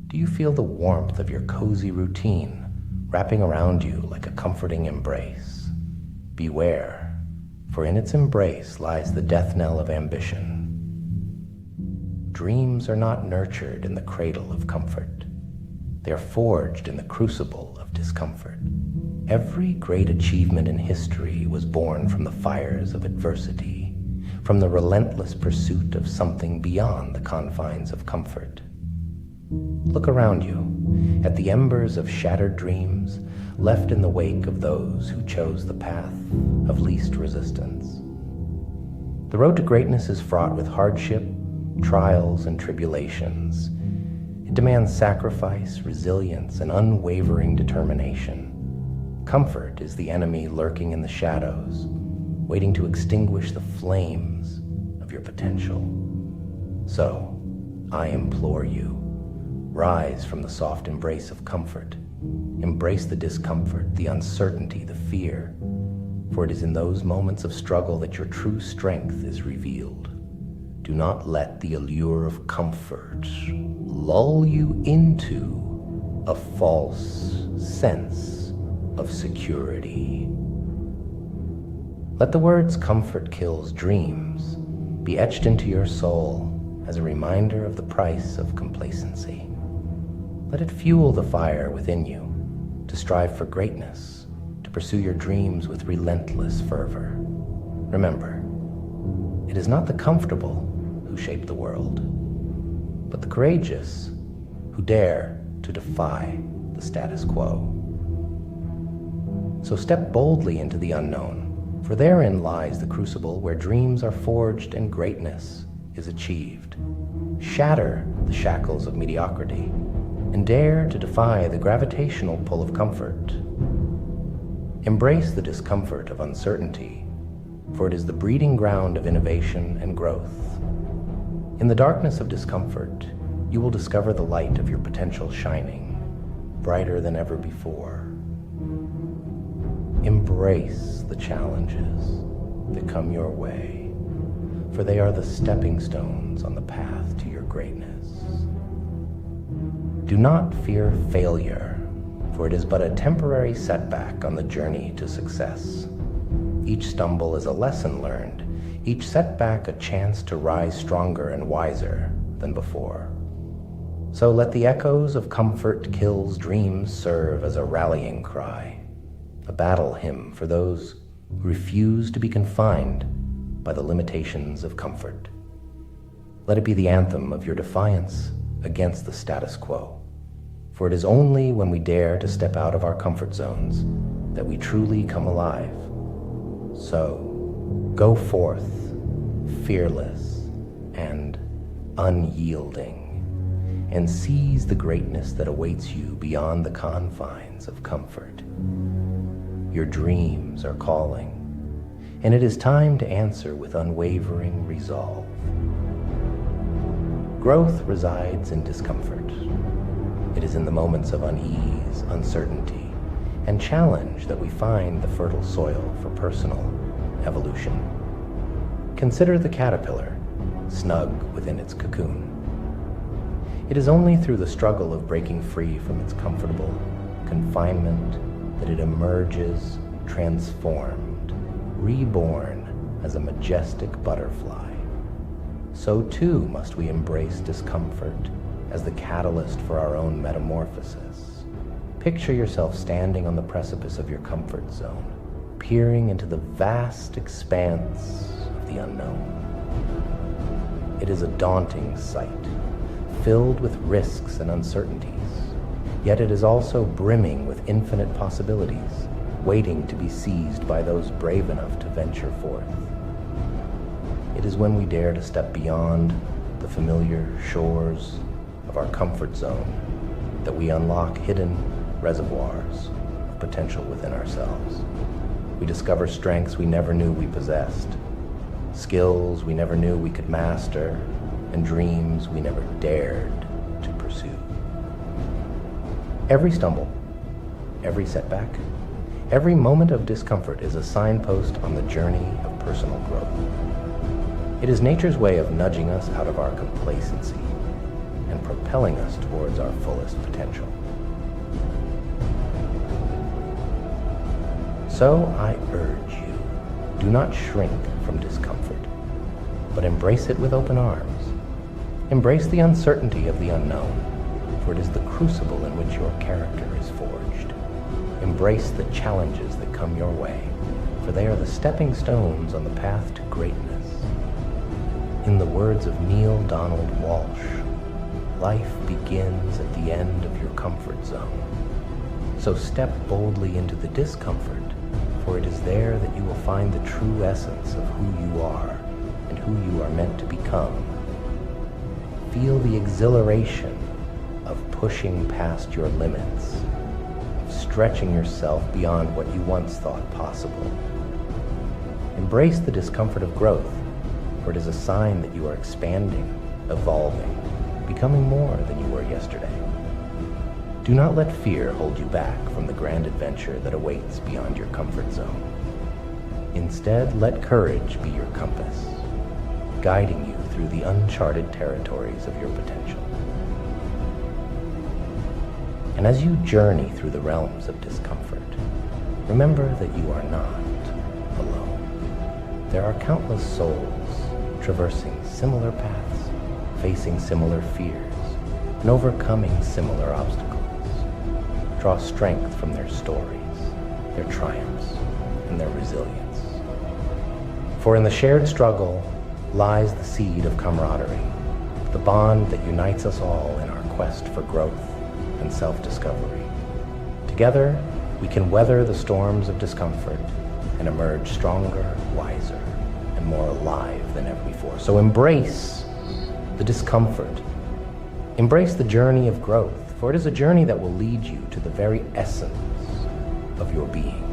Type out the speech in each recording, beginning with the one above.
Do you feel the warmth of your cozy routine wrapping around you like a comforting embrace? Beware, for in its embrace lies the death knell of ambition. Dreams are not nurtured in the cradle of comfort. They are forged in the crucible of discomfort. Every great achievement in history was born from the fires of adversity, from the relentless pursuit of something beyond the confines of comfort. Look around you at the embers of shattered dreams left in the wake of those who chose the path of least resistance. The road to greatness is fraught with hardship, trials, and tribulations. It demands sacrifice, resilience, and unwavering determination. Comfort is the enemy lurking in the shadows, waiting to extinguish the flames of your potential. So, I implore you, rise from the soft embrace of comfort. Embrace the discomfort, the uncertainty, the fear, for it is in those moments of struggle that your true strength is revealed. Do not let the allure of comfort lull you into a false sense of security. Let the words "comfort kills dreams" be etched into your soul as a reminder of the price of complacency. Let it fuel the fire within you to strive for greatness, to pursue your dreams with relentless fervor. Remember, it is not the comfortable who shape the world, but the courageous who dare to defy the status quo. So step boldly into the unknown, for therein lies the crucible where dreams are forged and greatness is achieved. Shatter the shackles of mediocrity and dare to defy the gravitational pull of comfort. Embrace the discomfort of uncertainty, for it is the breeding ground of innovation and growth. In the darkness of discomfort, you will discover the light of your potential shining, brighter than ever before. Embrace the challenges that come your way, for they are the stepping stones on the path to your greatness. Do not fear failure, for it is but a temporary setback on the journey to success. Each stumble is a lesson learned, each setback a chance to rise stronger and wiser than before. So let the echoes of "comfort kills dreams" serve as a rallying cry, a battle hymn for those who refuse to be confined by the limitations of comfort. Let it be the anthem of your defiance against the status quo, for it is only when we dare to step out of our comfort zones that we truly come alive. So, go forth, fearless and unyielding, and seize the greatness that awaits you beyond the confines of comfort. Your dreams are calling, and it is time to answer with unwavering resolve. Growth resides in discomfort. It is in the moments of unease, uncertainty, and challenge that we find the fertile soil for personal evolution. Consider the caterpillar, snug within its cocoon. It is only through the struggle of breaking free from its comfortable confinement that it emerges transformed, reborn as a majestic butterfly. So too must we embrace discomfort as the catalyst for our own metamorphosis. Picture yourself standing on the precipice of your comfort zone, peering into the vast expanse of the unknown. It is a daunting sight, filled with risks and uncertainties, yet it is also brimming with infinite possibilities, waiting to be seized by those brave enough to venture forth. It is when we dare to step beyond the familiar shores of our comfort zone that we unlock hidden reservoirs of potential within ourselves. We discover strengths we never knew we possessed, skills we never knew we could master, and dreams we never dared to pursue. Every stumble, every setback, every moment of discomfort is a signpost on the journey of personal growth. It is nature's way of nudging us out of our complacency and propelling propelling us towards our fullest potential. So I urge you, do not shrink from discomfort, but embrace it with open arms. Embrace the uncertainty of the unknown, for it is the crucible in which your character is forged. Embrace the challenges that come your way, for they are the stepping stones on the path to greatness. In the words of Neil Donald Walsh, life begins at the end of your comfort zone. So step boldly into the discomfort, for it is there that you will find the true essence of who you are and who you are meant to become. Feel the exhilaration of pushing past your limits, of stretching yourself beyond what you once thought possible. Embrace the discomfort of growth, for it is a sign that you are expanding, evolving, becoming more than you were yesterday. Do not let fear hold you back from the grand adventure that awaits beyond your comfort zone. Instead, let courage be your compass, guiding you through the uncharted territories of your potential. And as you journey through the realms of discomfort, remember that you are not alone. There are countless souls traversing similar paths, facing similar fears, and overcoming similar obstacles. Draw strength from their stories, their triumphs, and their resilience. For in the shared struggle lies the seed of camaraderie, the bond that unites us all in our quest for growth and self-discovery. Together, we can weather the storms of discomfort and emerge stronger, wiser, and more alive than ever before. So embrace the discomfort. Embrace the journey of growth, for it is a journey that will lead you to the very essence of your being.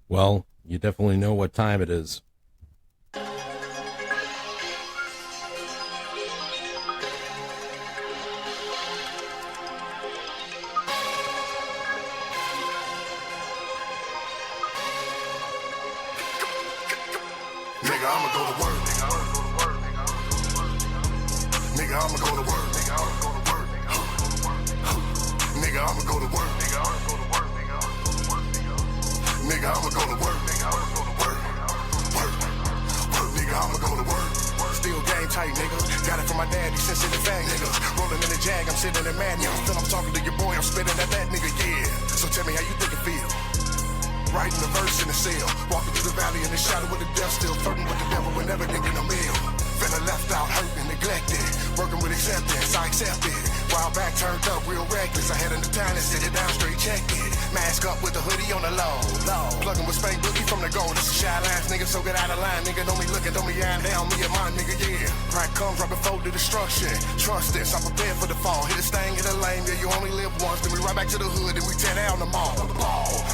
Well, You definitely know what time it is. Nigga, I'ma go to work. Nigga, I'ma go to work. Nigga, I'ma go to work. Nigga, I'ma go to work. Nigga, I'ma go to work. Still game tight, nigga. Got it from my daddy, since in the fag, nigga. Rolling in the Jag, I'm sitting in mad, nigga. Feel I'm talking to your boy, I'm spitting at that nigga, yeah. So tell me how you think it feel. Writing the verse in the cell, walking through the valley in the shadow of the death, still flirting with the devil and never thinking a meal. Feeling left out, hurt and neglected, working with acceptance, I accept it. While back turned up, real reckless, I had in the town and sit it down, straight checked it. Mask up with the hoodie on the low. Plugging with Spank Boogie from the gold, this is shy lines, nigga, so get out of line, nigga, don't be looking, don't be eyeing down, me and mine, nigga, yeah. Crack comes right before the destruction, trust this, I'm prepared for the fall, hit a stain, hit a lane, yeah, you only live once, then we right back to the hood, and we tear down the mall.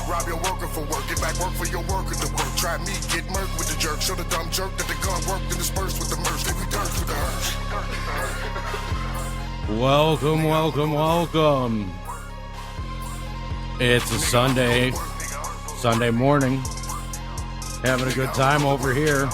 Rob your worker for work, get back work for your worker to work. Try me, get murked with the jerk. Show the dumb jerk that the gun worked and dispersed with the merch. Then we dirt with the hearse. Welcome, welcome, welcome. It's a Sunday morning. Having a good time over here.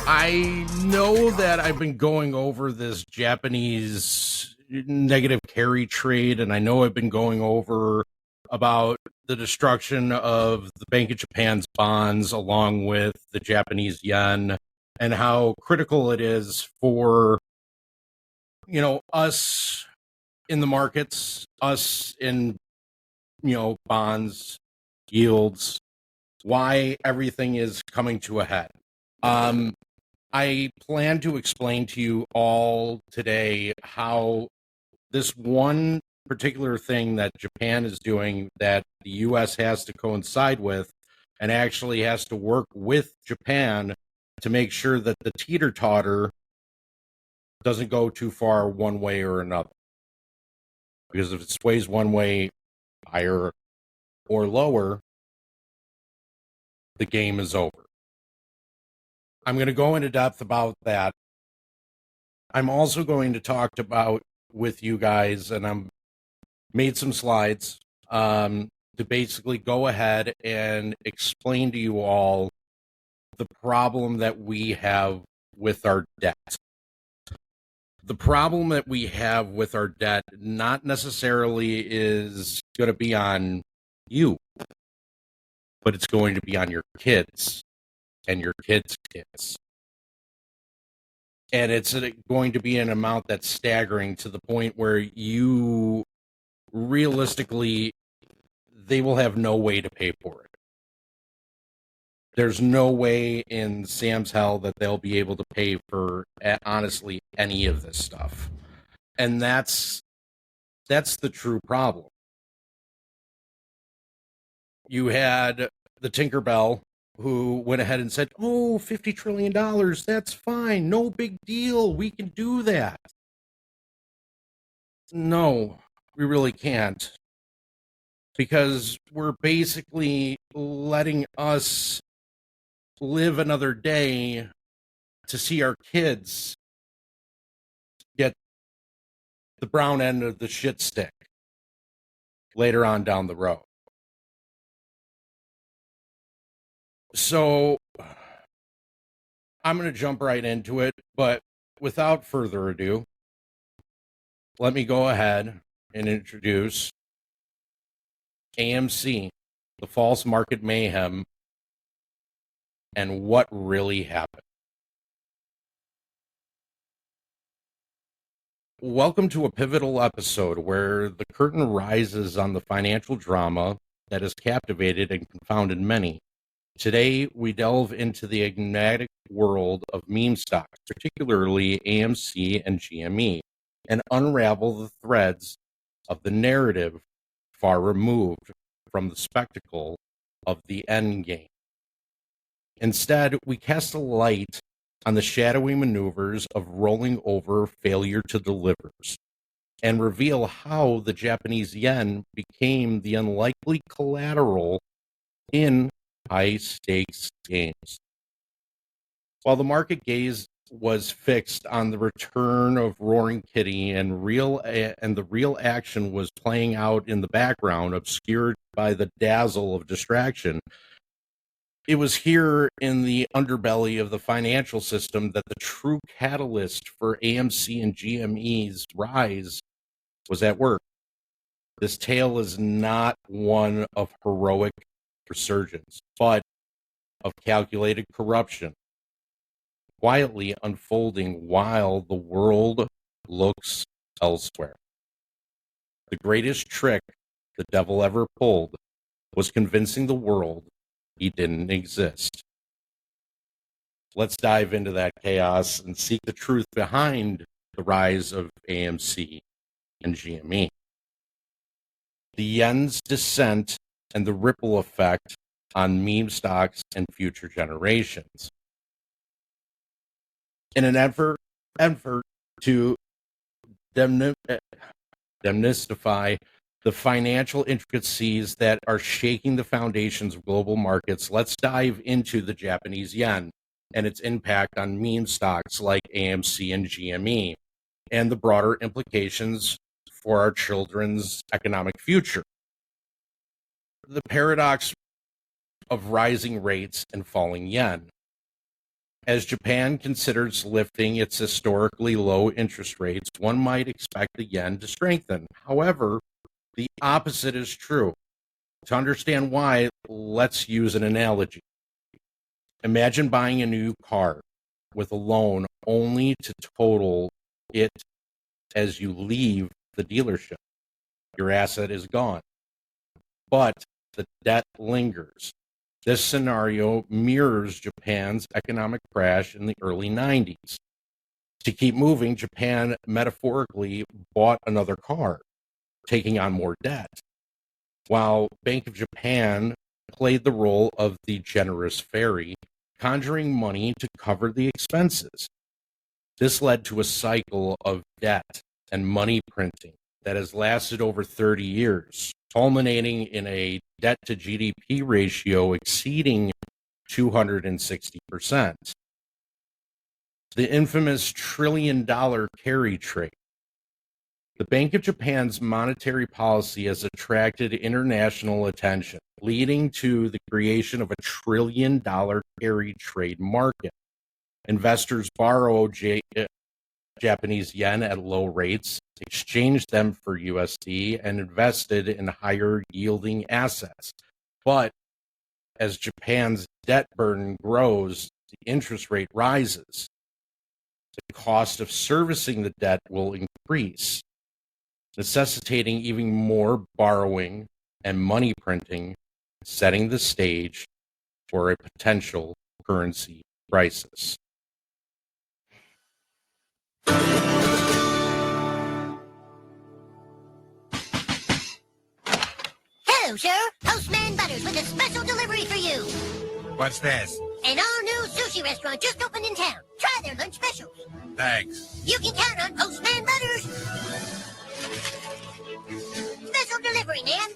I know that I've been going over this Japanese negative carry trade, and I know I've been going over about the destruction of the Bank of Japan's bonds along with the Japanese yen, and how critical it is for, you know, us in the markets, us in, you know, bonds, yields, why everything is coming to a head. I plan to explain to you all today how this one particular thing that Japan is doing that the U.S. has to coincide with and actually has to work with Japan to make sure that the teeter-totter doesn't go too far one way or another. Because if it sways one way higher or lower, the game is over. I'm going to go into depth about that. I'm also going to talk about with you guys, and I'm made some slides to basically go ahead and explain to you all the problem that we have with our debt. The problem that we have with our debt not necessarily is going to be on you, but it's going to be on your kids and your kids' kids. And it's going to be an amount that's staggering to the point where you realistically, they will have no way to pay for it. There's no way in Sam's hell that they'll be able to pay for, honestly, any of this stuff. And that's the true problem. You had the Tinkerbell who went ahead and said, oh, $50 trillion, that's fine. No big deal. We can do that. No, we really can't. Because we're basically letting us live another day to see our kids get the brown end of the shit stick later on down the road. So I'm going to jump right into it, but without further ado, let me go ahead and introduce AMC, the false market mayhem, and what really happened. Welcome to a pivotal episode where the curtain rises on the financial drama that has captivated and confounded many. Today, we delve into the enigmatic world of meme stocks, particularly AMC and GME, and unravel the threads of the narrative far removed from the spectacle of the end game. Instead, we cast a light on the shadowy maneuvers of rolling over failure to deliver and reveal how the Japanese yen became the unlikely collateral in high-stakes games. While the market gaze was fixed on the return of Roaring Kitty and the real action was playing out in the background, obscured by the dazzle of distraction, it was here in the underbelly of the financial system that the true catalyst for AMC and GME's rise was at work. This tale is not one of heroic resurgence, but of calculated corruption, quietly unfolding while the world looks elsewhere. The greatest trick the devil ever pulled was convincing the world he didn't exist. Let's dive into that chaos and seek the truth behind the rise of AMC and GME. The yen's descent and the ripple effect on meme stocks and future generations. In an effort to demystify the financial intricacies that are shaking the foundations of global markets, let's dive into the Japanese yen and its impact on meme stocks like AMC and GME and the broader implications for our children's economic future. The paradox of rising rates and falling yen. As Japan considers lifting its historically low interest rates, one might expect the yen to strengthen. However, the opposite is true. To understand why, let's use an analogy. Imagine buying a new car with a loan only to total it as you leave the dealership. Your asset is gone, but the debt lingers. This scenario mirrors Japan's economic crash in the early 90s. To keep moving, Japan metaphorically bought another car, taking on more debt, while Bank of Japan played the role of the generous fairy, conjuring money to cover the expenses. This led to a cycle of debt and money printing that has lasted over 30 years, culminating in a debt to GDP ratio exceeding 260%. The infamous trillion-dollar carry trade. The Bank of Japan's monetary policy has attracted international attention, leading to the creation of a trillion-dollar carry trade market. Investors borrow Japanese yen at low rates, exchanged them for USD, and invested in higher yielding assets. But as Japan's debt burden grows, the interest rate rises. The cost of servicing the debt will increase, necessitating even more borrowing and money printing, setting the stage for a potential currency crisis. Hello, sir. Postman Butters with a special delivery for you. What's this? An all-new sushi restaurant just opened in town. Try their lunch specials. Thanks. You can count on Postman Butters. Special delivery, man.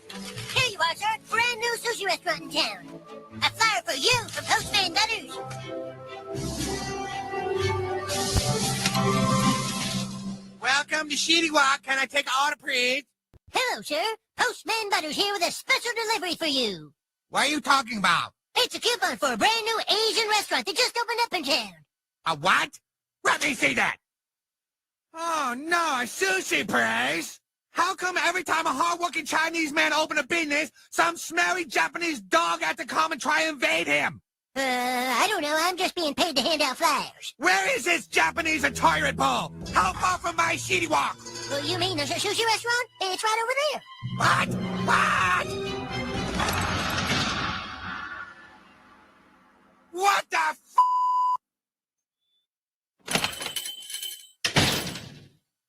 Here you are, sir. Brand new sushi restaurant in town. A flyer for you from Postman Butters. Welcome to Sheedy Walk. Can I take an order, please? Hello, sir. Postman Butters here with a special delivery for you. What are you talking about? It's a coupon for a brand new Asian restaurant that just opened up in town. A what? Let me see that. Oh, no, a sushi place? How come every time a hard-working Chinese man open a business, some smelly Japanese dog has to come and try and invade him? I don't know. I'm just being paid to hand out flyers. Where is this Japanese toilet bowl? How far from my Sheedy Walk? Well, you mean there's a sushi restaurant? It's right over there. What? What the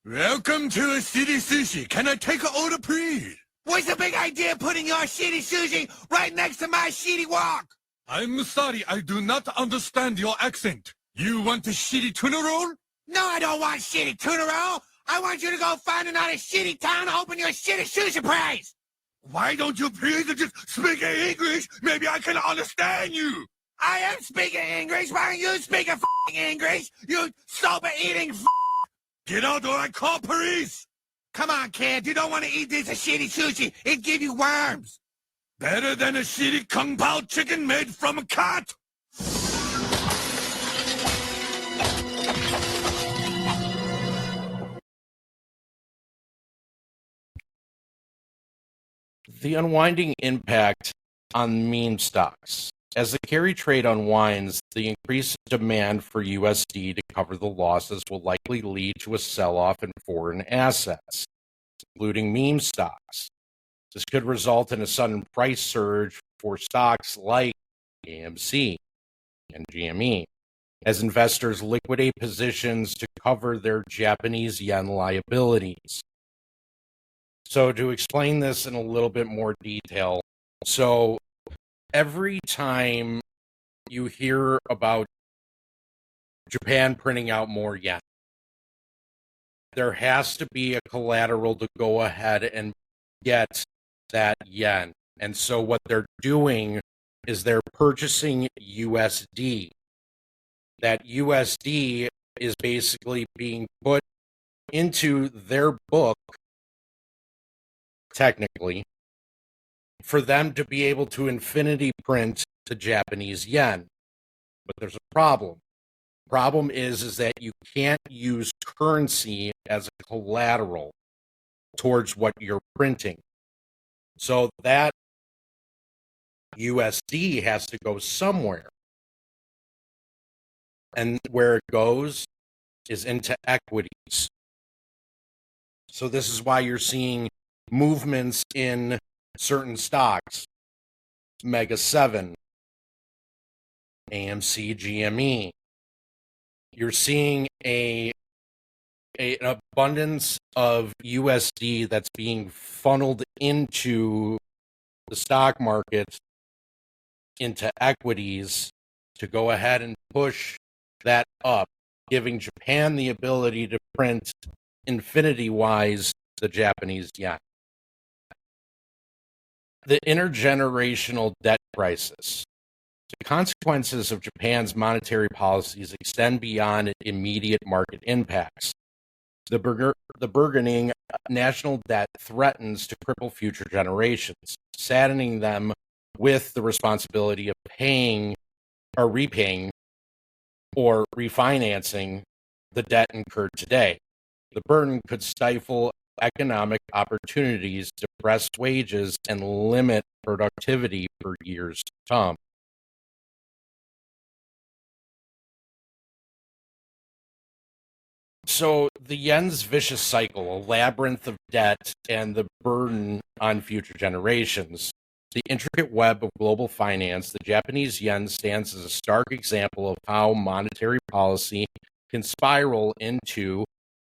Welcome to a city sushi. Can I take an order, please? What's the big idea putting your shitty sushi right next to my Sheedy Walk? I'm sorry, I do not understand your accent. You want a shitty tuna roll? No, I don't want shitty tuna roll. I want you to go find another shitty town and open your shitty sushi place. Why don't you please just speak English? Maybe I can understand you. I am speaking English. Why don't you speak English? You sober-eating Get out or I call police. Come on, kid. You don't want to eat this shitty sushi. It give you worms. Better than a shitty kung pao chicken made from a cat. The unwinding impact on meme stocks. As the carry trade unwinds, the increased demand for USD to cover the losses will likely lead to a sell-off in foreign assets, including meme stocks. This could result in a sudden price surge for stocks like AMC and GME, as investors liquidate positions to cover their Japanese yen liabilities. So to explain this in a little bit more detail, so every time you hear about Japan printing out more yen, there has to be a collateral to go ahead and get that yen. And so what they're doing is they're purchasing USD. That USD is basically being put into their book, technically, for them to be able to infinity print the Japanese yen. But there's a problem. The problem is that you can't use currency as a collateral towards what you're printing. So that USD has to go somewhere. And where it goes is into equities. So this is why you're seeing movements in certain stocks, Mega 7, AMC, GME. You're seeing an abundance of USD that's being funneled into the stock market, into equities, to go ahead and push that up, giving Japan the ability to print infinity-wise the Japanese yen. The intergenerational debt crisis. The consequences of Japan's monetary policies extend beyond immediate market impacts. The burgeoning national debt threatens to cripple future generations, saddening them with the responsibility of paying or repaying or refinancing the debt incurred today. The burden could stifle economic opportunities, depress wages, and limit productivity for years to come. So the yen's vicious cycle, a labyrinth of debt and the burden on future generations. The intricate web of global finance, the Japanese yen stands as a stark example of how monetary policy can spiral into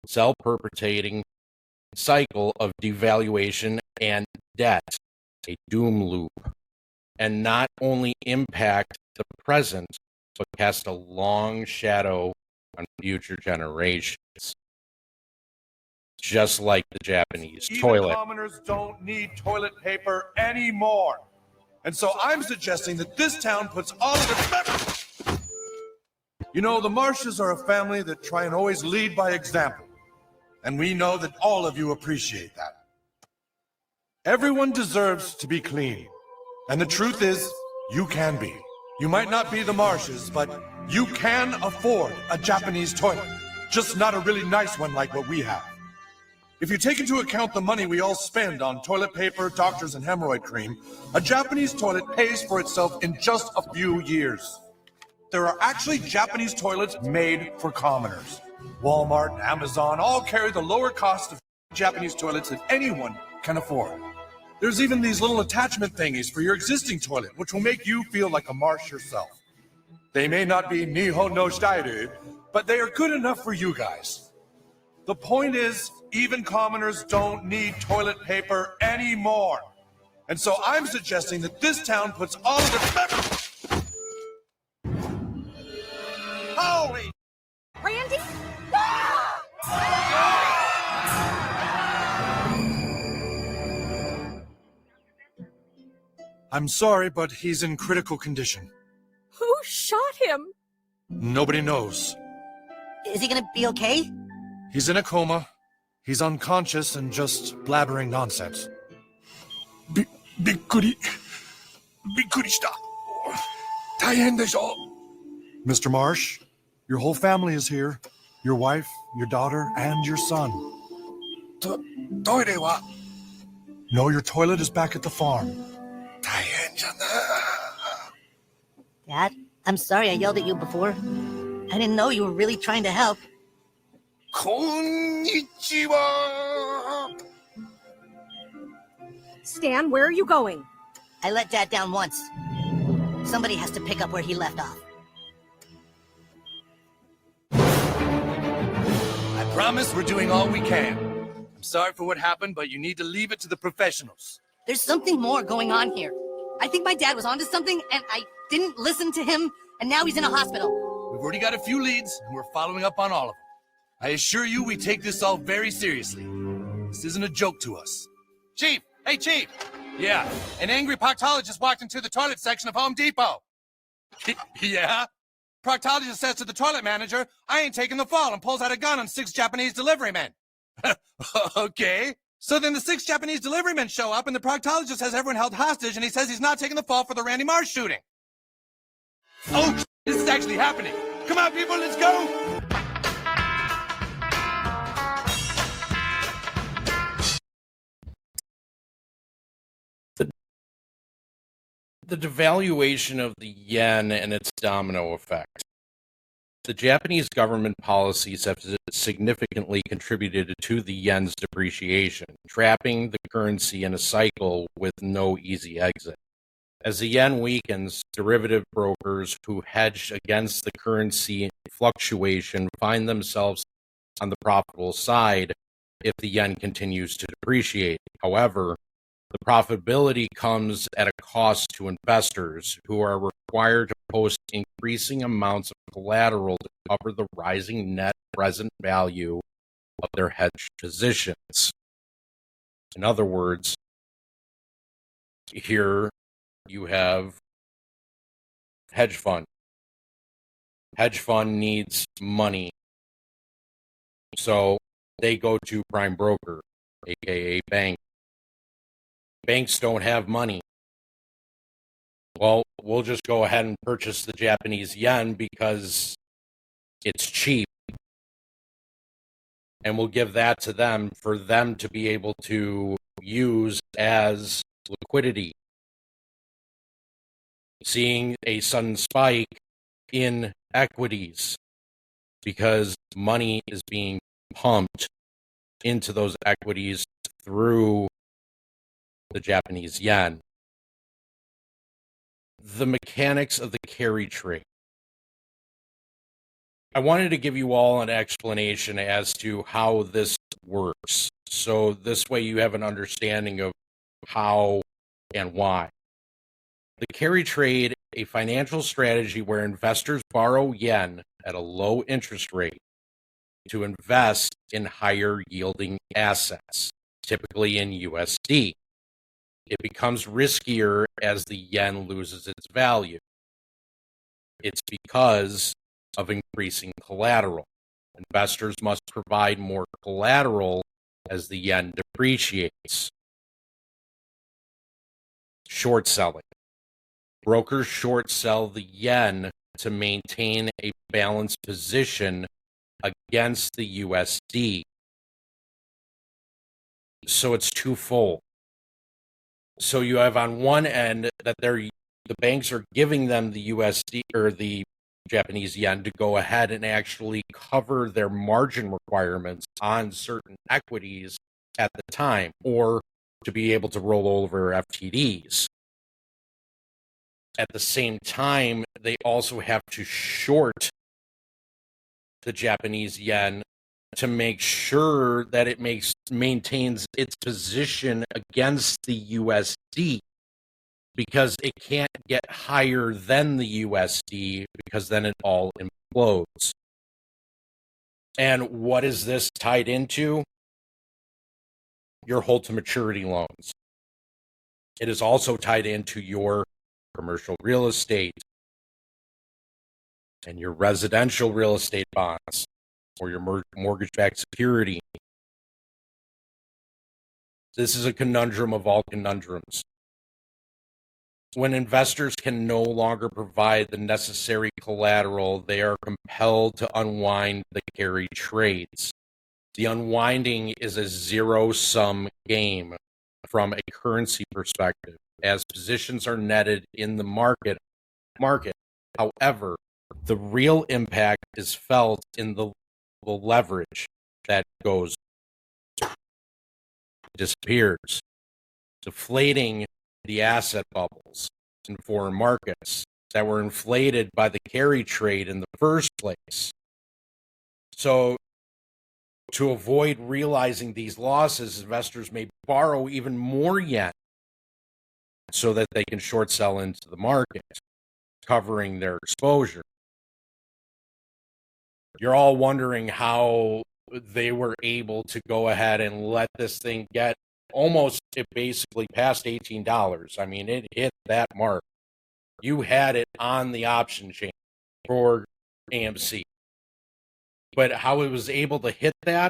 self-perpetuating cycle of devaluation and debt, a doom loop, and not only impact the present, but cast a long shadow on future generations. Just like the Japanese toilet. Commoners don't need toilet paper anymore. And so I'm suggesting that this town puts all of its members. You know, the Marshes are a family that try and always lead by example. And we know that all of you appreciate that. Everyone deserves to be clean. And the truth is, you can be. You might not be the Marshes, but you can afford a Japanese toilet. Just not a really nice one like what we have. If you take into account the money we all spend on toilet paper, doctors, and hemorrhoid cream, a Japanese toilet pays for itself in just a few years. There are actually Japanese toilets made for commoners. Walmart and Amazon all carry the lower cost of Japanese toilets that anyone can afford. There's even these little attachment thingies for your existing toilet, which will make you feel like a Marsh yourself. They may not be Nihon no Shitairu, but they are good enough for you guys. The point is, even commoners don't need toilet paper anymore. And so I'm suggesting that this town puts all of its members... Holy... Randy? I'm sorry, but he's in critical condition. Who shot him? Nobody knows. Is he gonna be okay? He's in a coma. He's unconscious and just blabbering nonsense. Bikkuri shita. Taihen desho. Mr. Marsh, your whole family is here. Your wife, your daughter, and your son. Toire wa? No, your toilet is back at the farm. Taihen jana. Dad, I'm sorry I yelled at you before. I didn't know you were really trying to help. Konnichiwa. Stan, where are you going? I let Dad down once. Somebody has to pick up where he left off. I promise we're doing all we can. I'm sorry for what happened, but you need to leave it to the professionals. There's something more going on here. I think my dad was onto something, and I didn't listen to him, and now he's in a hospital. We've already got a few leads, and we're following up on all of them. I assure you we take this all very seriously. This isn't a joke to us. Chief! Hey, Chief! Yeah. An angry proctologist walked into the toilet section of Home Depot. Yeah? Proctologist says to the toilet manager, I ain't taking the fall, and pulls out a gun on 6 Japanese delivery men. Okay. So then the 6 Japanese delivery men show up, and the proctologist has everyone held hostage, and he says he's not taking the fall for the Randy Marsh shooting. Oh, this is actually happening. Come on, people, let's go! The devaluation of the yen and its domino effect. The Japanese government policies have significantly contributed to the yen's depreciation, trapping the currency in a cycle with no easy exit. As the yen weakens, derivative brokers who hedge against the currency fluctuation find themselves on the profitable side if the yen continues to depreciate. However, the profitability comes at a cost to investors who are required to post increasing amounts of collateral to cover the rising net present value of their hedged positions. In other words, here you have hedge fund. Hedge fund needs money, so they go to prime broker, aka bank. Banks don't have money. Well, we'll just go ahead and purchase the Japanese yen because it's cheap. And we'll give that to them for them to be able to use as liquidity. Seeing a sudden spike in equities because money is being pumped into those equities through the Japanese yen. The mechanics of the carry trade. I wanted to give you all an explanation as to how this works. So this way you have an understanding of how and why. The carry trade, a financial strategy where investors borrow yen at a low interest rate to invest in higher yielding assets, typically in USD. It becomes riskier as the yen loses its value. It's because of increasing collateral. Investors must provide more collateral as the yen depreciates. Short selling. Brokers short sell the yen to maintain a balanced position against the USD. So it's twofold. So you have on one end that the banks are giving them the USD or the Japanese yen to go ahead and actually cover their margin requirements on certain equities at the time, or to be able to roll over FTDs. At the same time, they also have to short the Japanese yen to make sure that it maintains its position against the USD, because it can't get higher than the USD, because then it all implodes. And what is this tied into? Your hold to maturity loans. It is also tied into your commercial real estate and your residential real estate bonds or your mortgage-backed security. This is a conundrum of all conundrums. When investors can no longer provide the necessary collateral, they are compelled to unwind the carry trades. The unwinding is a zero-sum game from a currency perspective, as positions are netted in the market. However, the real impact is felt in the leverage that disappears, deflating the asset bubbles in foreign markets that were inflated by the carry trade in the first place. So, to avoid realizing these losses, investors may borrow even more yen so that they can short sell into the market, covering their exposure. You're all wondering how they were able to go ahead and let this thing get almost, it basically past $18. I mean, it hit that mark. You had it on the option chain for AMC. But how it was able to hit that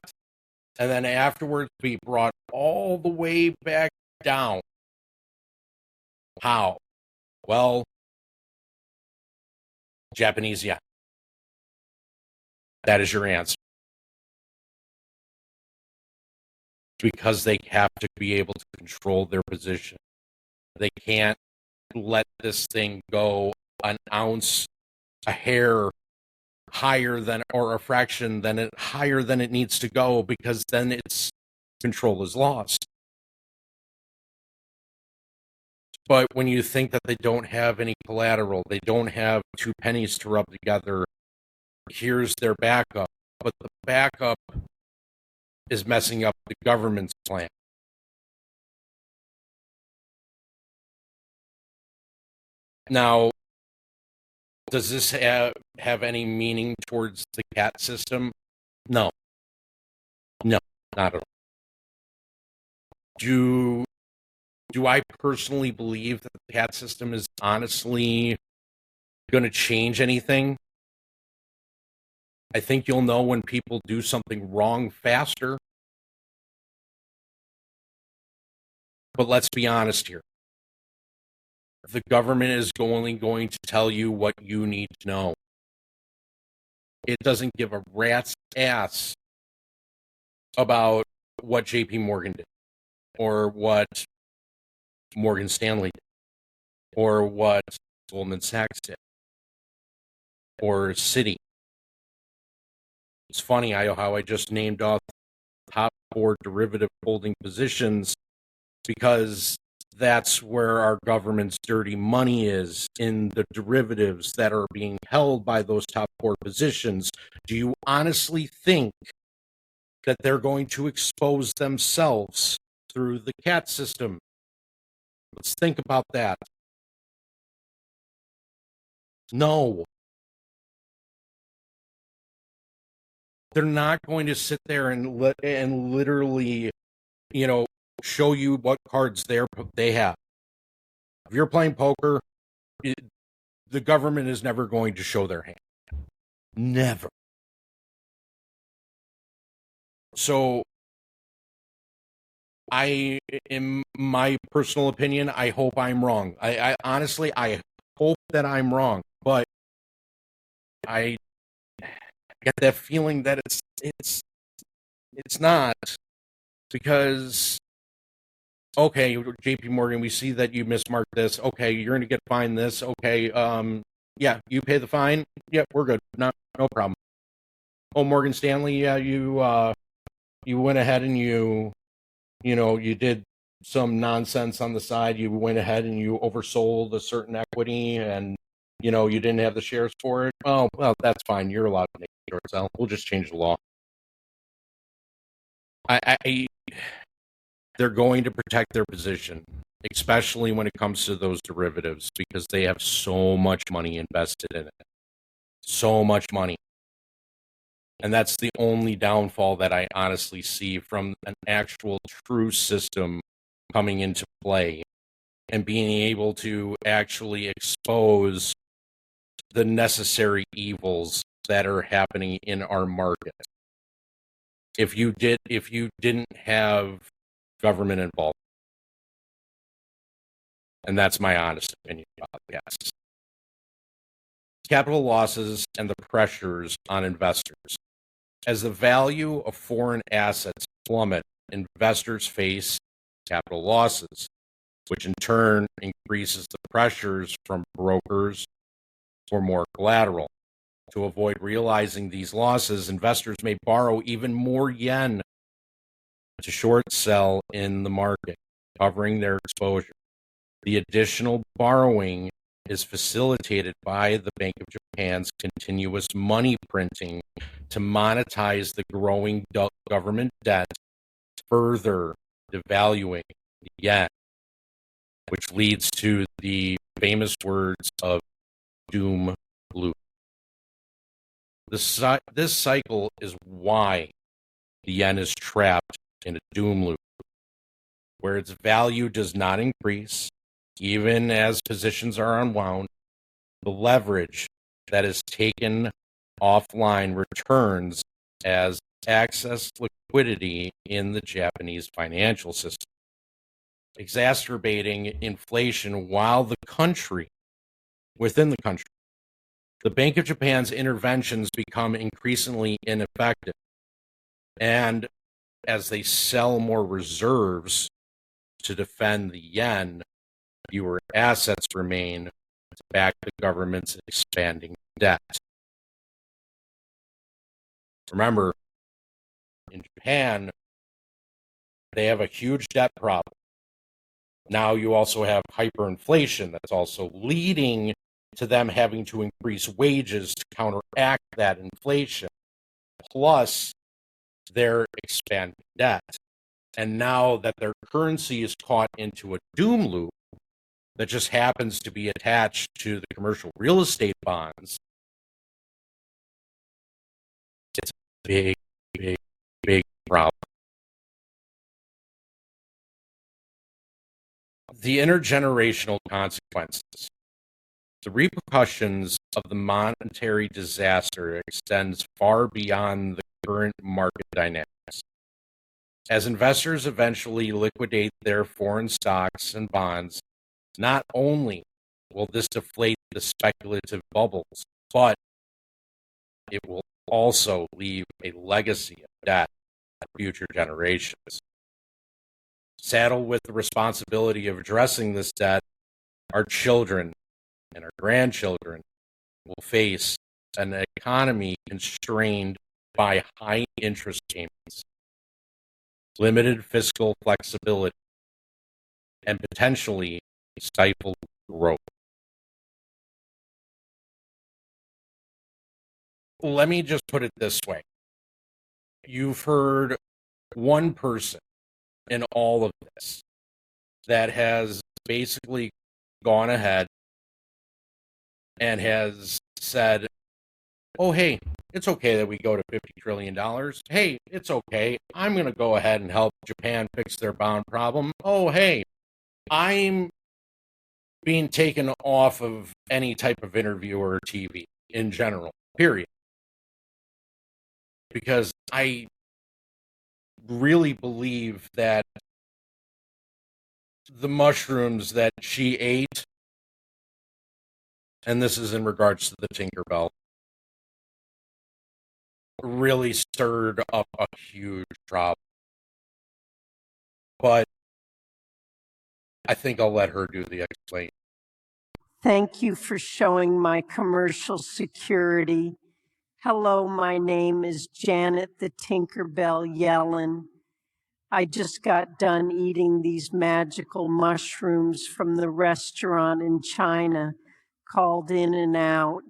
and then afterwards be brought all the way back down. How? Well, Japanese yen. That is your answer. Because they have to be able to control their position. They can't let this thing go an ounce, a hair higher than, or a fraction than it higher than it needs to go, because then its control is lost. But when you think that they don't have any collateral, they don't have two pennies to rub together, here's their backup. But the backup is messing up the government's plan. Now, does this have any meaning towards the CAT system? No. No, not at all. Do I personally believe that the CAT system is honestly going to change anything? I think you'll know when people do something wrong faster. But let's be honest here. The government is only going to tell you what you need to know. It doesn't give a rat's ass about what JP Morgan did, or what Morgan Stanley did, or what Goldman Sachs did, or Citi. It's funny how I just named off the top 4 derivative holding positions, because that's where our government's dirty money is, in the derivatives that are being held by those top 4 positions. Do you honestly think that they're going to expose themselves through the CAT system? Let's think about that. No. They're not going to sit there and literally, show you what cards they have. If you're playing poker, the government is never going to show their hand. Never. So, in my personal opinion, I hope I'm wrong. I honestly hope that I'm wrong, but I get that feeling that it's not, because okay, JP Morgan, we see that you mismarked this. Okay, you're going to get fined this. Okay, yeah, you pay the fine. Yeah, we're good. No problem. Oh, Morgan Stanley, yeah, you went ahead and you did some nonsense on the side. You went ahead and you oversold a certain equity, and you didn't have the shares for it. Oh, well, that's fine. You're allowed to make a short sell. We'll just change the law. They're going to protect their position, especially when it comes to those derivatives, because they have so much money invested in it. So much money. And that's the only downfall that I honestly see from an actual true system coming into play, and being able to actually expose the necessary evils that are happening in our market. If you didn't have government involvement. And that's my honest opinion about this. Capital losses and the pressures on investors. As the value of foreign assets plummet, investors face capital losses, which in turn increases the pressures from brokers for more collateral. To avoid realizing these losses, investors may borrow even more yen to short sell in the market, covering their exposure. The additional borrowing is facilitated by the Bank of Japan's continuous money printing to monetize the growing government debt, further devaluing the yen, which leads to the famous words of doom loop. This cycle is why the yen is trapped in a doom loop, where its value does not increase, even as positions are unwound. The leverage that is taken offline returns as excess liquidity in the Japanese financial system, exacerbating inflation within the country. The Bank of Japan's interventions become increasingly ineffective, and as they sell more reserves to defend the yen, fewer assets remain to back the government's expanding debt. Remember, in Japan, they have a huge debt problem. Now you also have hyperinflation that's also leading to them having to increase wages to counteract that inflation, plus their expanding debt. And now that their currency is caught into a doom loop that just happens to be attached to the commercial real estate bonds, it's a big, big, big problem. The intergenerational consequences. The repercussions of the monetary disaster extends far beyond the current market dynamics. As investors eventually liquidate their foreign stocks and bonds, not only will this deflate the speculative bubbles, but it will also leave a legacy of debt to future generations. Saddled with the responsibility of addressing this debt, our children and our grandchildren will face an economy constrained by high interest payments, limited fiscal flexibility, and potentially stifled growth. Let me just put it this way. You've heard one person in all of this that has basically gone ahead and has said, oh, hey, it's okay that we go to $50 trillion. Hey, it's okay. I'm going to go ahead and help Japan fix their bond problem. Oh, hey, I'm being taken off of any type of interview or TV in general, period. Because I really believe that the mushrooms that she ate, and this is in regards to the Tinkerbell, really stirred up a huge problem. But I think I'll let her do the explaining. Thank you for showing my commercial security. Hello, my name is Janet the Tinkerbell Yellen. I just got done eating these magical mushrooms from the restaurant in China called In and Out,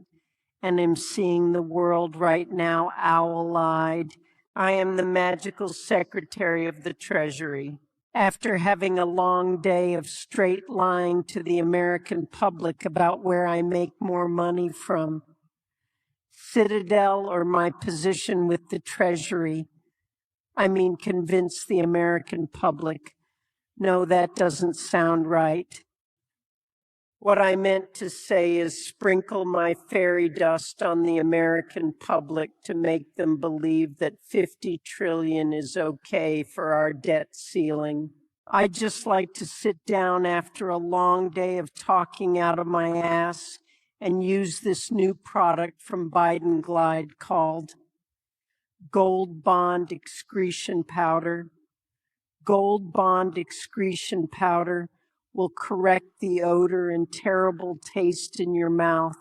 and am seeing the world right now owl-eyed. I am the magical secretary of the Treasury. After having a long day of straight lying to the American public about where I make more money from, Citadel or my position with the Treasury, convince the American public. No, that doesn't sound right. What I meant to say is sprinkle my fairy dust on the American public to make them believe that 50 trillion is okay for our debt ceiling. I'd just like to sit down after a long day of talking out of my ass and use this new product from Biden Glide called Gold Bond Excretion Powder. Gold Bond Excretion Powder will correct the odor and terrible taste in your mouth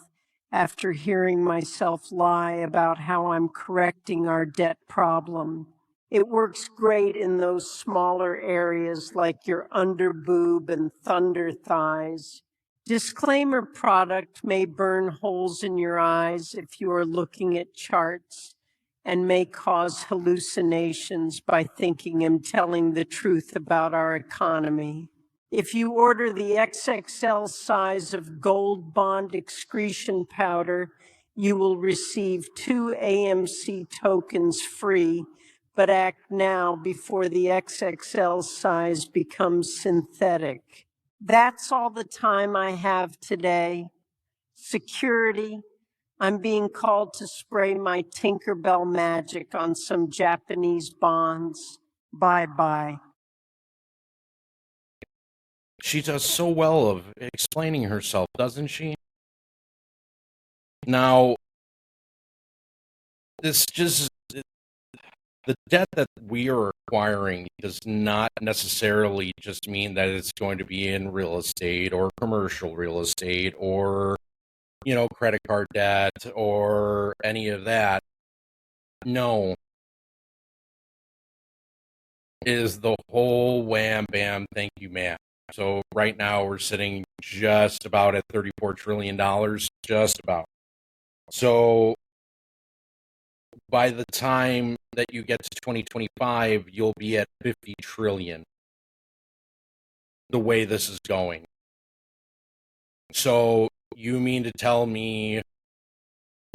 after hearing myself lie about how I'm correcting our debt problem. It works great in those smaller areas like your underboob and thunder thighs. Disclaimer: product may burn holes in your eyes if you are looking at charts and may cause hallucinations by thinking I'm telling the truth about our economy. If you order the XXL size of Gold Bond Excretion Powder, you will receive 2 AMC tokens free, but act now before the XXL size becomes synthetic. That's all the time I have today. Security, I'm being called to spray my Tinkerbell magic on some Japanese bonds. Bye-bye. She does so well of explaining herself, doesn't she? Now, this just, the debt that we are acquiring does not necessarily just mean that it's going to be in real estate or commercial real estate or, you know, credit card debt or any of that. No. It is the whole wham bam, thank you, ma'am. So right now we're sitting just about at $34 trillion, just about. So by the time that you get to 2025, you'll be at 50 trillion, the way this is going. So you mean to tell me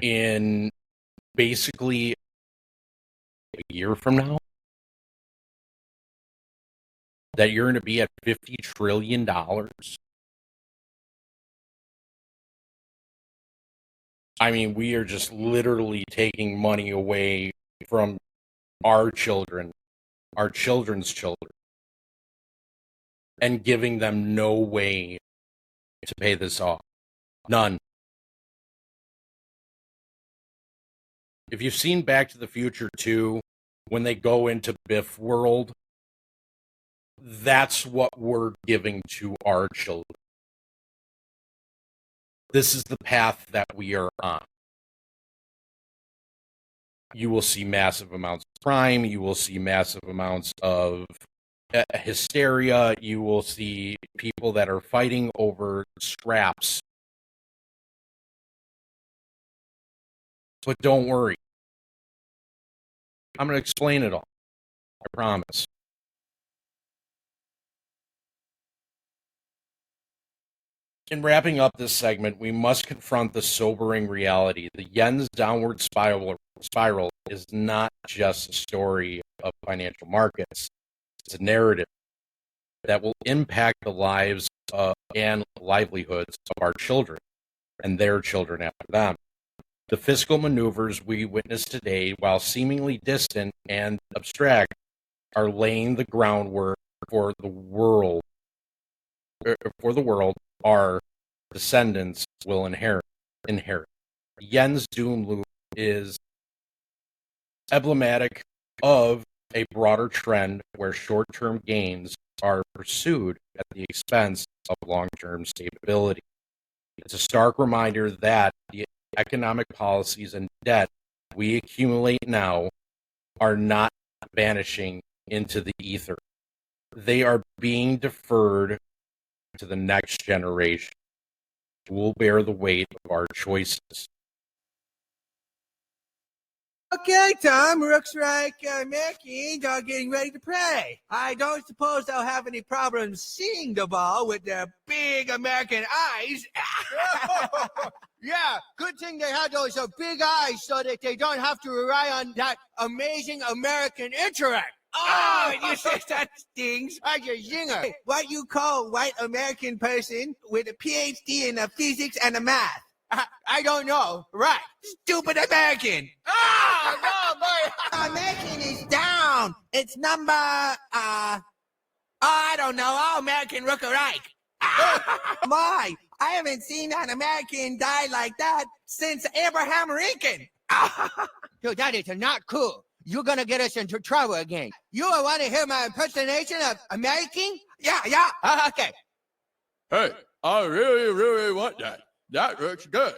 in basically a year from now that you're going to be at $50 trillion? I mean, we are just literally taking money away from our children, our children's children, and giving them no way to pay this off. None. If you've seen Back to the Future 2, when they go into Biff World, that's what we're giving to our children. This is the path that we are on. You will see massive amounts of crime. You will see massive amounts of hysteria. You will see people that are fighting over scraps. But don't worry. I'm going to explain it all. I promise. In wrapping up this segment, we must confront the sobering reality. The yen's downward spiral is not just a story of financial markets. It's a narrative that will impact the lives and livelihoods of our children and their children after them. The fiscal maneuvers we witness today, while seemingly distant and abstract, are laying the groundwork for the world. Our descendants will inherit. Yen's doom loop is emblematic of a broader trend where short-term gains are pursued at the expense of long-term stability. It's a stark reminder that the economic policies and debt we accumulate now are not vanishing into the ether. They are being deferred to the next generation, who will bear the weight of our choices. Okay, Tom, looks like Americans are getting ready to play. I don't suppose they'll have any problems seeing the ball with their big American eyes. Yeah, good thing they had those big eyes so that they don't have to rely on that amazing American intellect. Oh, you say that stings. I'm a zinger. Hey, what you call white American person with a PhD in physics and math? I don't know. Right. Stupid American. Oh, no, boy. American is down. It's number, I don't know. All American look alike. My, I haven't seen an American die like that since Abraham Lincoln. Dude, that is not cool. You're gonna get us into trouble again. You want to hear my impersonation of American? Yeah. Okay. Hey, I really want that. That looks good.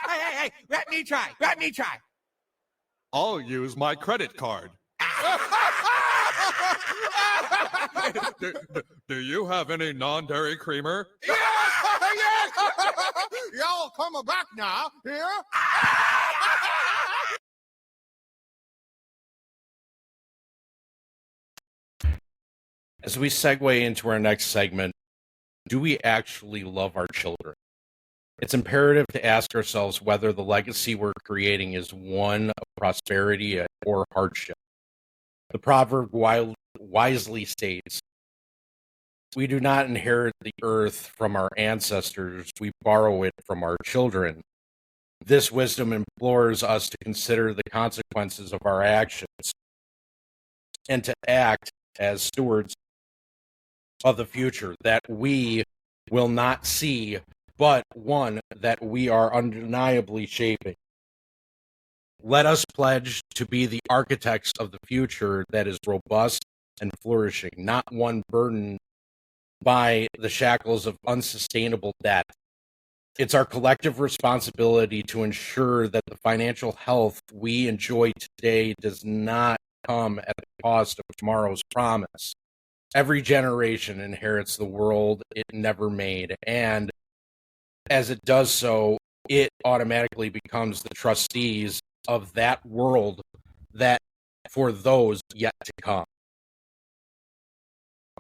Hey, let me try. I'll use my credit card. Do you have any non-dairy creamer? Yeah. Y'all coming back now, here? As we segue into our next segment, do we actually love our children? It's imperative to ask ourselves whether the legacy we're creating is one of prosperity or hardship. The proverb wisely states, "We do not inherit the earth from our ancestors, we borrow it from our children." This wisdom implores us to consider the consequences of our actions and to act as stewards of the future that we will not see, but one that we are undeniably shaping. Let us pledge to be the architects of the future that is robust and flourishing, not one burdened by the shackles of unsustainable debt. It's our collective responsibility to ensure that the financial health we enjoy today does not come at the cost of tomorrow's promise. Every generation inherits the world it never made, and as it does so, it automatically becomes the trustees of that world that for those yet to come.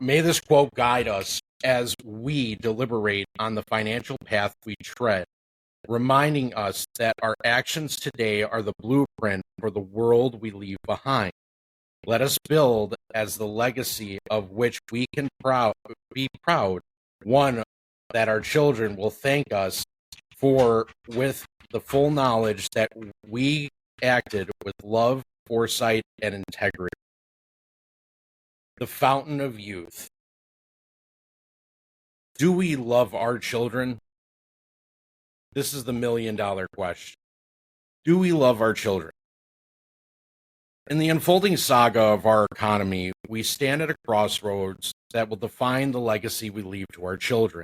May this quote guide us as we deliberate on the financial path we tread, reminding us that our actions today are the blueprint for the world we leave behind. Let us build as the legacy of which we can be proud, one that our children will thank us for, with the full knowledge that we acted with love, foresight, and integrity. The fountain of youth. Do we love our children? This is the million-dollar question. Do we love our children? In the unfolding saga of our economy, we stand at a crossroads that will define the legacy we leave to our children.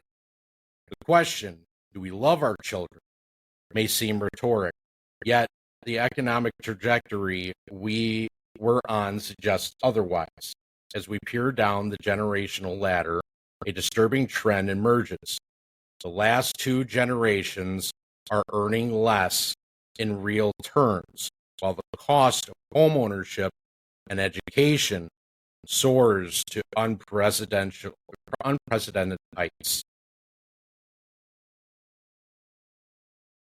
The question, do we love our children, may seem rhetoric, yet the economic trajectory we were on suggests otherwise. As we peer down the generational ladder, a disturbing trend emerges. The last two generations are earning less in real terms, while the cost of homeownership and education soars to unprecedented heights.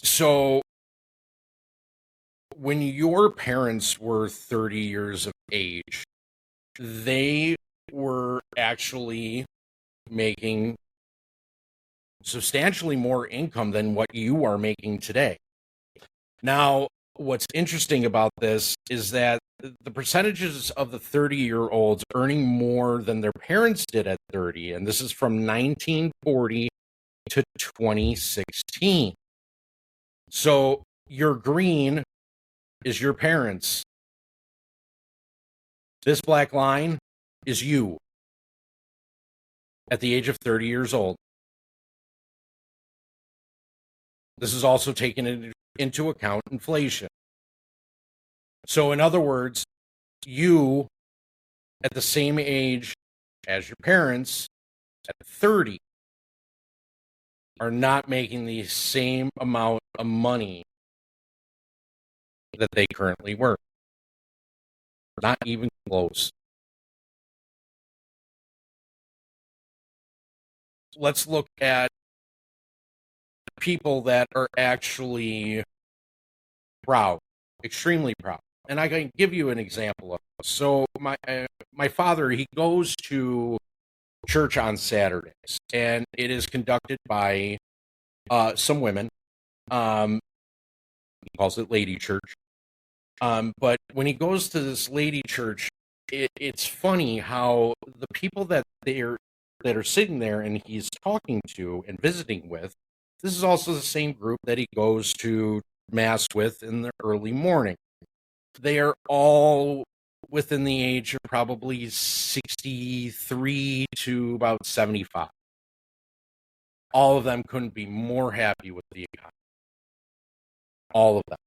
So, when your parents were 30 years of age, they were actually making substantially more income than what you are making today. Now, what's interesting about this is that the percentages of the 30-year-olds earning more than their parents did at 30, and this is from 1940 to 2016. So your green is your parents. This black line is you at the age of 30 years old. This is also taken into account inflation. So in other words, you at the same age as your parents at 30 are not making the same amount of money that they currently work. Not even close. Let's look at people that are actually proud, extremely proud and I can give you an example of this. So my father, he goes to church on Saturdays, and it is conducted by some women. He calls it lady church. But when he goes to this lady church, it's funny how the people that are sitting there and he's talking to and visiting with, this is also the same group that he goes to mass with in the early morning. They are all within the age of probably 63 to about 75. All of them couldn't be more happy with the economy. All of them.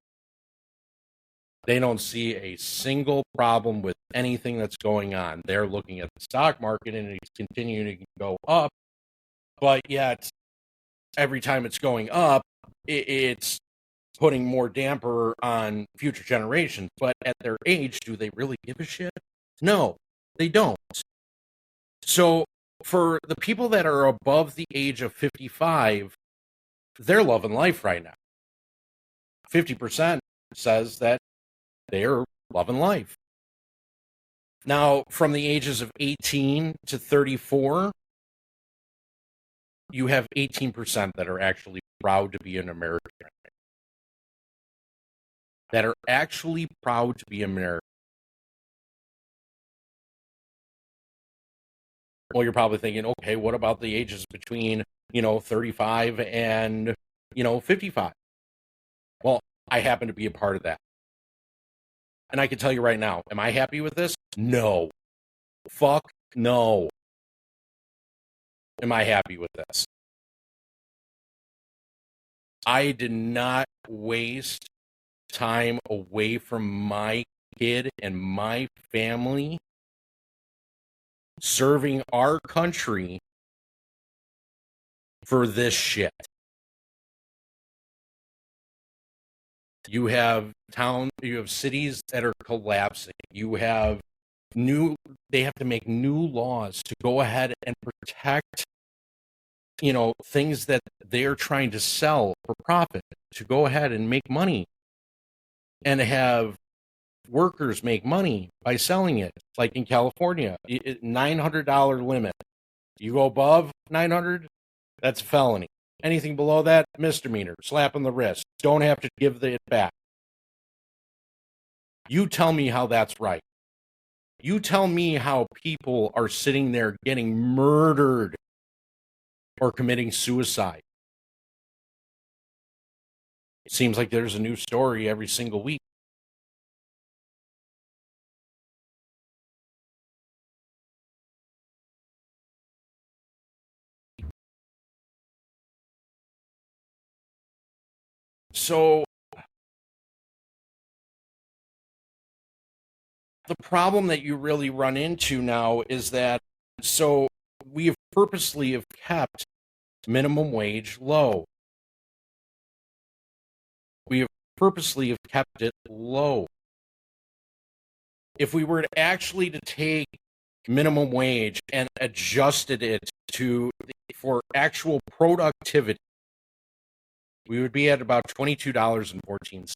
They don't see a single problem with anything that's going on. They're looking at the stock market and it's continuing to go up, but yet every time it's going up, it's putting more damper on future generations. But at their age, do they really give a shit? No, they don't. So for the people that are above the age of 55, they're loving life right now. 50% says that they're loving life. Now, from the ages of 18 to 34, you have 18% that are actually proud to be an American. That are actually proud to be American. Well, you're probably thinking, okay, what about the ages between, 35 and, 55? Well, I happen to be a part of that. And I can tell you right now, am I happy with this? No. Fuck no. Am I happy with this? I did not waste time away from my kid and my family serving our country for this shit. You have cities that are collapsing. They have to make new laws to go ahead and protect, things that they're trying to sell for profit, to go ahead and make money and have workers make money by selling it. Like in California, $900 limit. You go above 900, that's a felony. Anything below that, misdemeanor, slap on the wrist. Don't have to give it back. You tell me how that's right. You tell me how people are sitting there getting murdered or committing suicide. It seems like there's a new story every single week. So the problem that you really run into now is that we have purposely kept minimum wage low. We have purposely kept it low. If we were to actually take minimum wage and adjusted it for actual productivity, we would be at about $22.14.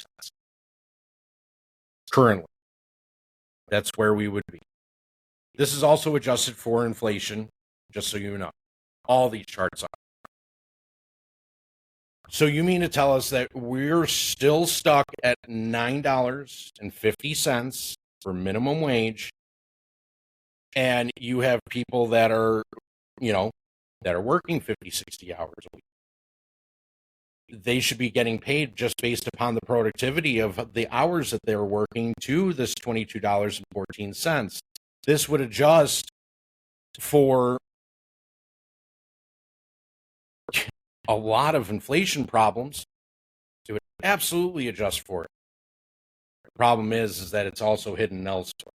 Currently. That's where we would be. This is also adjusted for inflation, just so you know. All these charts are. So you mean to tell us that we're still stuck at $9.50 for minimum wage, and you have people that are, that are working 50, 60 hours a week? They should be getting paid just based upon the productivity of the hours that they're working to this $22.14. This would adjust for a lot of inflation problems. It would absolutely adjust for it. The problem is that it's also hidden elsewhere.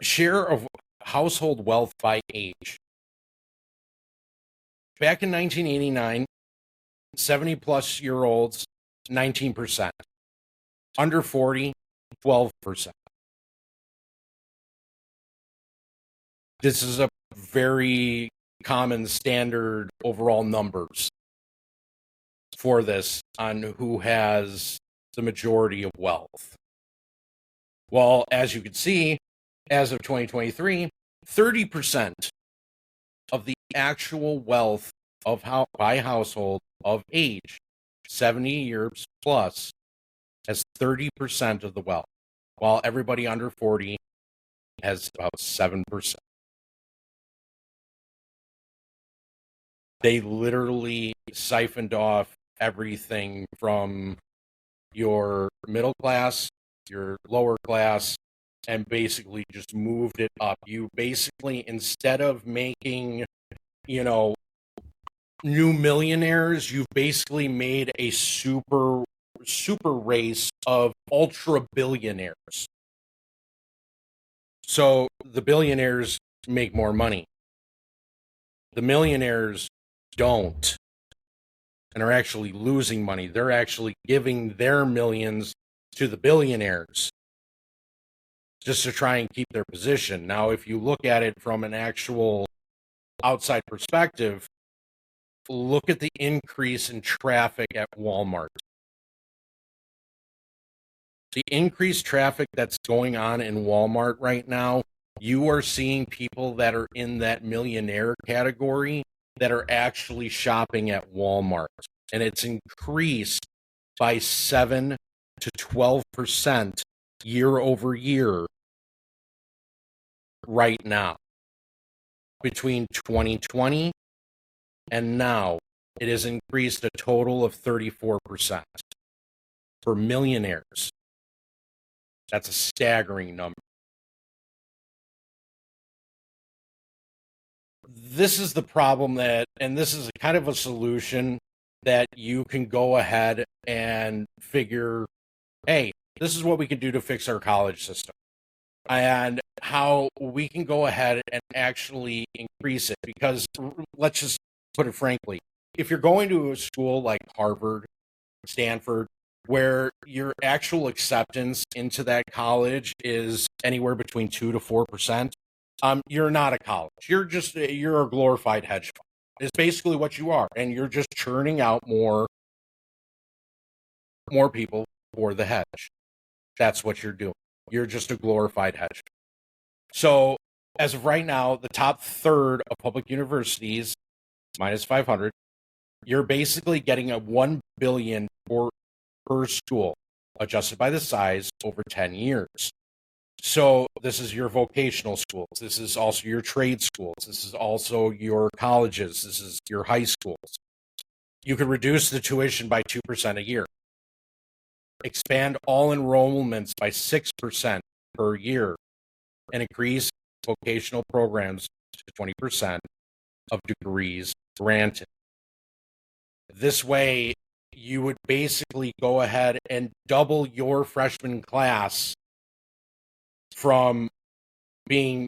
Share of household wealth by age. Back in 1989, 70-plus year olds, 19%. Under 40, 12%. This is a very common standard overall numbers for this on who has the majority of wealth. Well, as you can see, as of 2023, 30% of the actual wealth of by household of age 70 years plus has 30% of the wealth, while everybody under 40 has about 7%. They literally siphoned off everything from your middle class, your lower class, and basically just moved it up. You basically, instead of making, new millionaires, you've basically made a super race of ultra billionaires. So the billionaires make more money. The millionaires don't, and are actually losing money. They're actually giving their millions to the billionaires just to try and keep their position. Now, if you look at it from an actual outside perspective, look at the increase in traffic at Walmart. The increased traffic that's going on in Walmart right now, you are seeing people that are in that millionaire category that are actually shopping at Walmart. And it's increased by 7 to 12% year over year right now. Between 2020 and now, it has increased a total of 34% for millionaires. That's a staggering number. This is the problem and this is kind of a solution that you can go ahead and figure, hey, this is what we can do to fix our college system. And how we can go ahead and actually increase it. Because let's just put it frankly, if you're going to a school like Harvard, Stanford, where your actual acceptance into that college is anywhere between 2 to 4%, you're not a college. You're a glorified hedge fund. It's basically what you are, and you're just churning out more people for the hedge. That's what you're doing. You're just a glorified hedge fund. So, as of right now, the top third of public universities, minus 500, you're basically getting a $1 billion per school, adjusted by the size over 10 years. So this is your vocational schools. This is also your trade schools. This is also your colleges. This is your high schools. You could reduce the tuition by 2% a year. Expand all enrollments by 6% per year and increase vocational programs to 20% of degrees granted. This way, you would basically go ahead and double your freshman class from being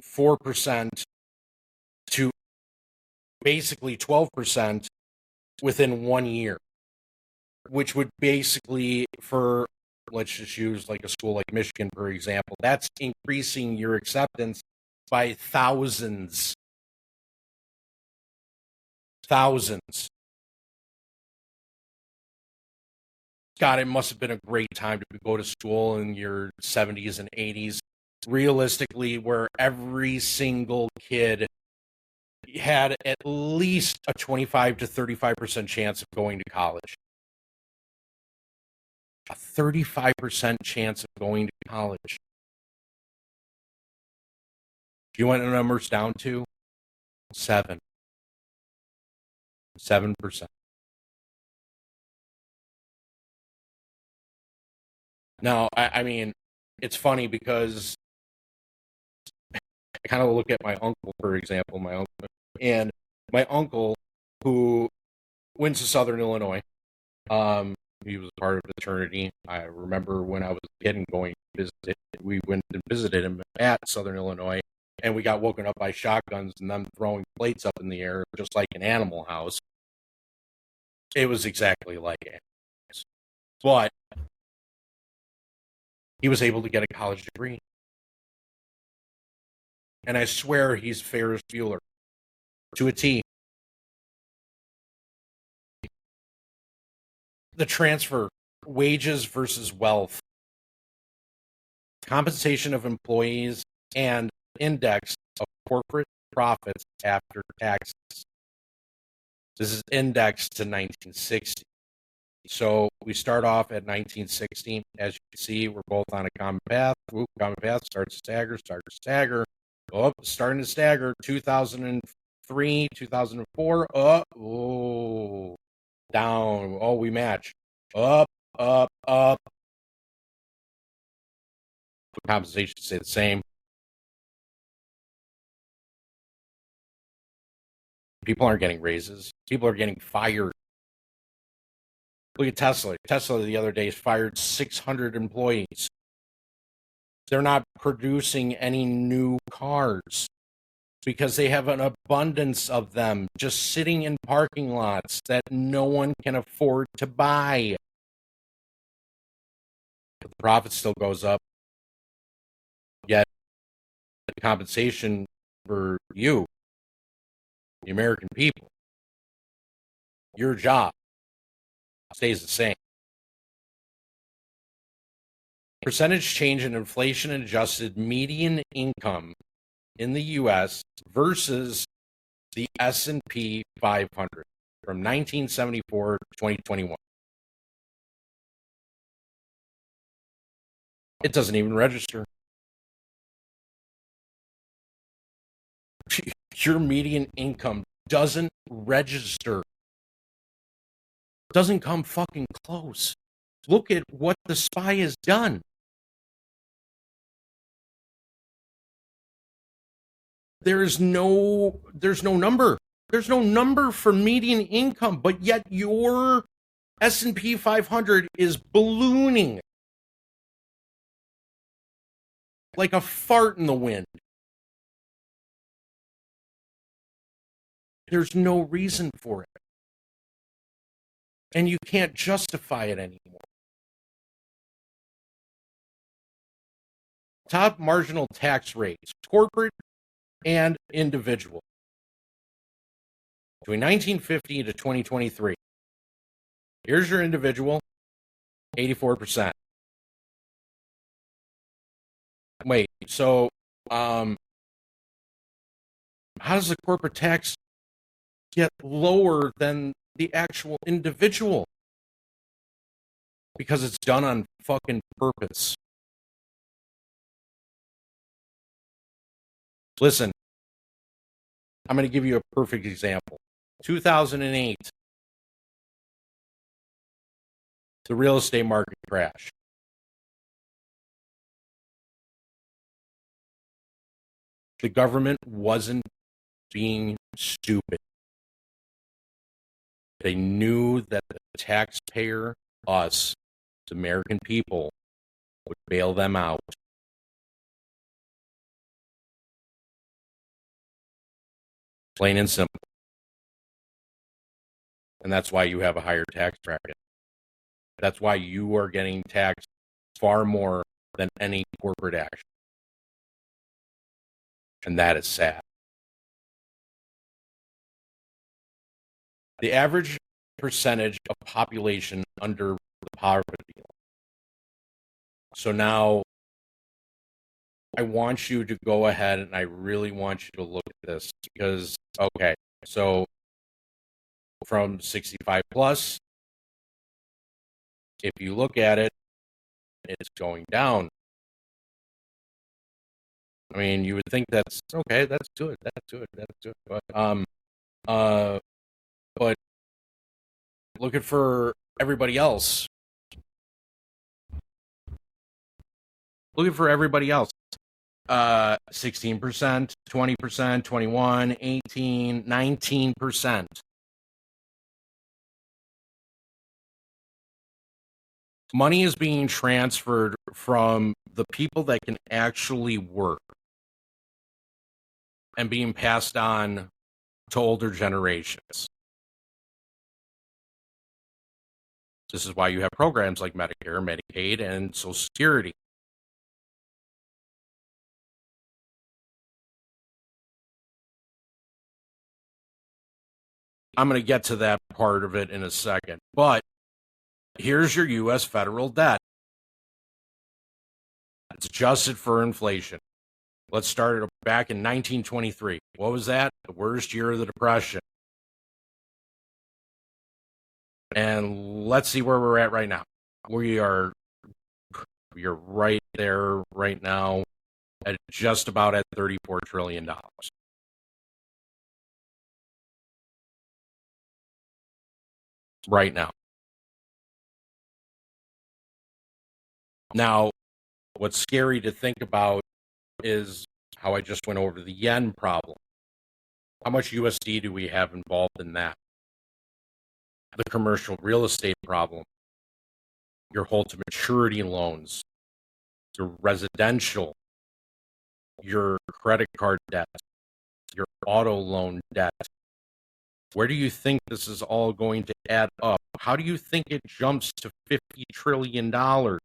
4% to basically 12% within 1 year, which would basically, for, let's just use like a school like Michigan, for example, that's increasing your acceptance by thousands. God, it must have been a great time to go to school in your 70s and 80s. Realistically, where every single kid had at least a 25 to 35% chance of going to college. A 35% chance of going to college. Do you want the numbers down to? 7%. Now, I mean, it's funny because I kind of look at my uncle, for example, and my uncle who went to Southern Illinois. He was part of the fraternity. I remember when I was a kid and going to visit, we went and visited him at Southern Illinois, and we got woken up by shotguns and them throwing plates up in the air, just like an Animal House. It was exactly like Animal House. But he was able to get a college degree. And I swear he's Ferris Bueller to a T. The transfer wages versus wealth, compensation of employees, and index of corporate profits after taxes. This is indexed to 1960. So we start off at 1916. As you can see, we're both on a common path. Common path starts to stagger. Oh, starting to stagger. 2003, 2004. Oh, down. Oh, we match. Up. Compensation stay the same. People aren't getting raises. People are getting fired. Look at Tesla. Tesla the other day fired 600 employees. They're not producing any new cars because they have an abundance of them just sitting in parking lots that no one can afford to buy. But the profit still goes up. Yet the compensation for you, the American people, your job, stays the same. Percentage change in inflation adjusted median income in the U.S. versus the S&P 500 from 1974 to 2021. It doesn't even register. Your median income doesn't register. Doesn't come fucking close. Look at what the SPY has done. There's no number. There's no number for median income, but yet your S&P 500 is ballooning like a fart in the wind. There's no reason for it. And you can't justify it anymore. Top marginal tax rates, corporate and individual. Between 1950 to 2023. Here's your individual, 84%. Wait, so how does the corporate tax get lower than the actual individual? Because it's done on fucking purpose. Listen, I'm going to give you a perfect example. 2008, the real estate market crash. The government wasn't being stupid. They knew that the taxpayer, us, the American people, would bail them out. Plain and simple. And that's why you have a higher tax bracket. That's why you are getting taxed far more than any corporate action. And that is sad. The average percentage of population under the poverty line. So now I want you to go ahead and I really want you to look at this because, okay, so from 65 plus, if you look at it, it's going down. I mean, you would think that's okay, that's good. But looking for everybody else. Looking for everybody else. 16%, 20%, 21, 18, 19%. Money is being transferred from the people that can actually work and being passed on to older generations. This is why you have programs like Medicare, Medicaid, and Social Security. I'm going to get to that part of it in a second. But here's your U.S. federal debt. It's adjusted for inflation. Let's start it back in 1923. What was that? The worst year of the Depression. And let's see where we're at right now. You're right there right now at just about at $34 trillion. Right now. Now, what's scary to think about is how I just went over the yen problem. How much USD do we have involved in that? The commercial real estate problem, your hold to maturity loans, your residential, your credit card debt, your auto loan debt. Where do you think this is all going to add up? How do you think it jumps to $50 trillion? Got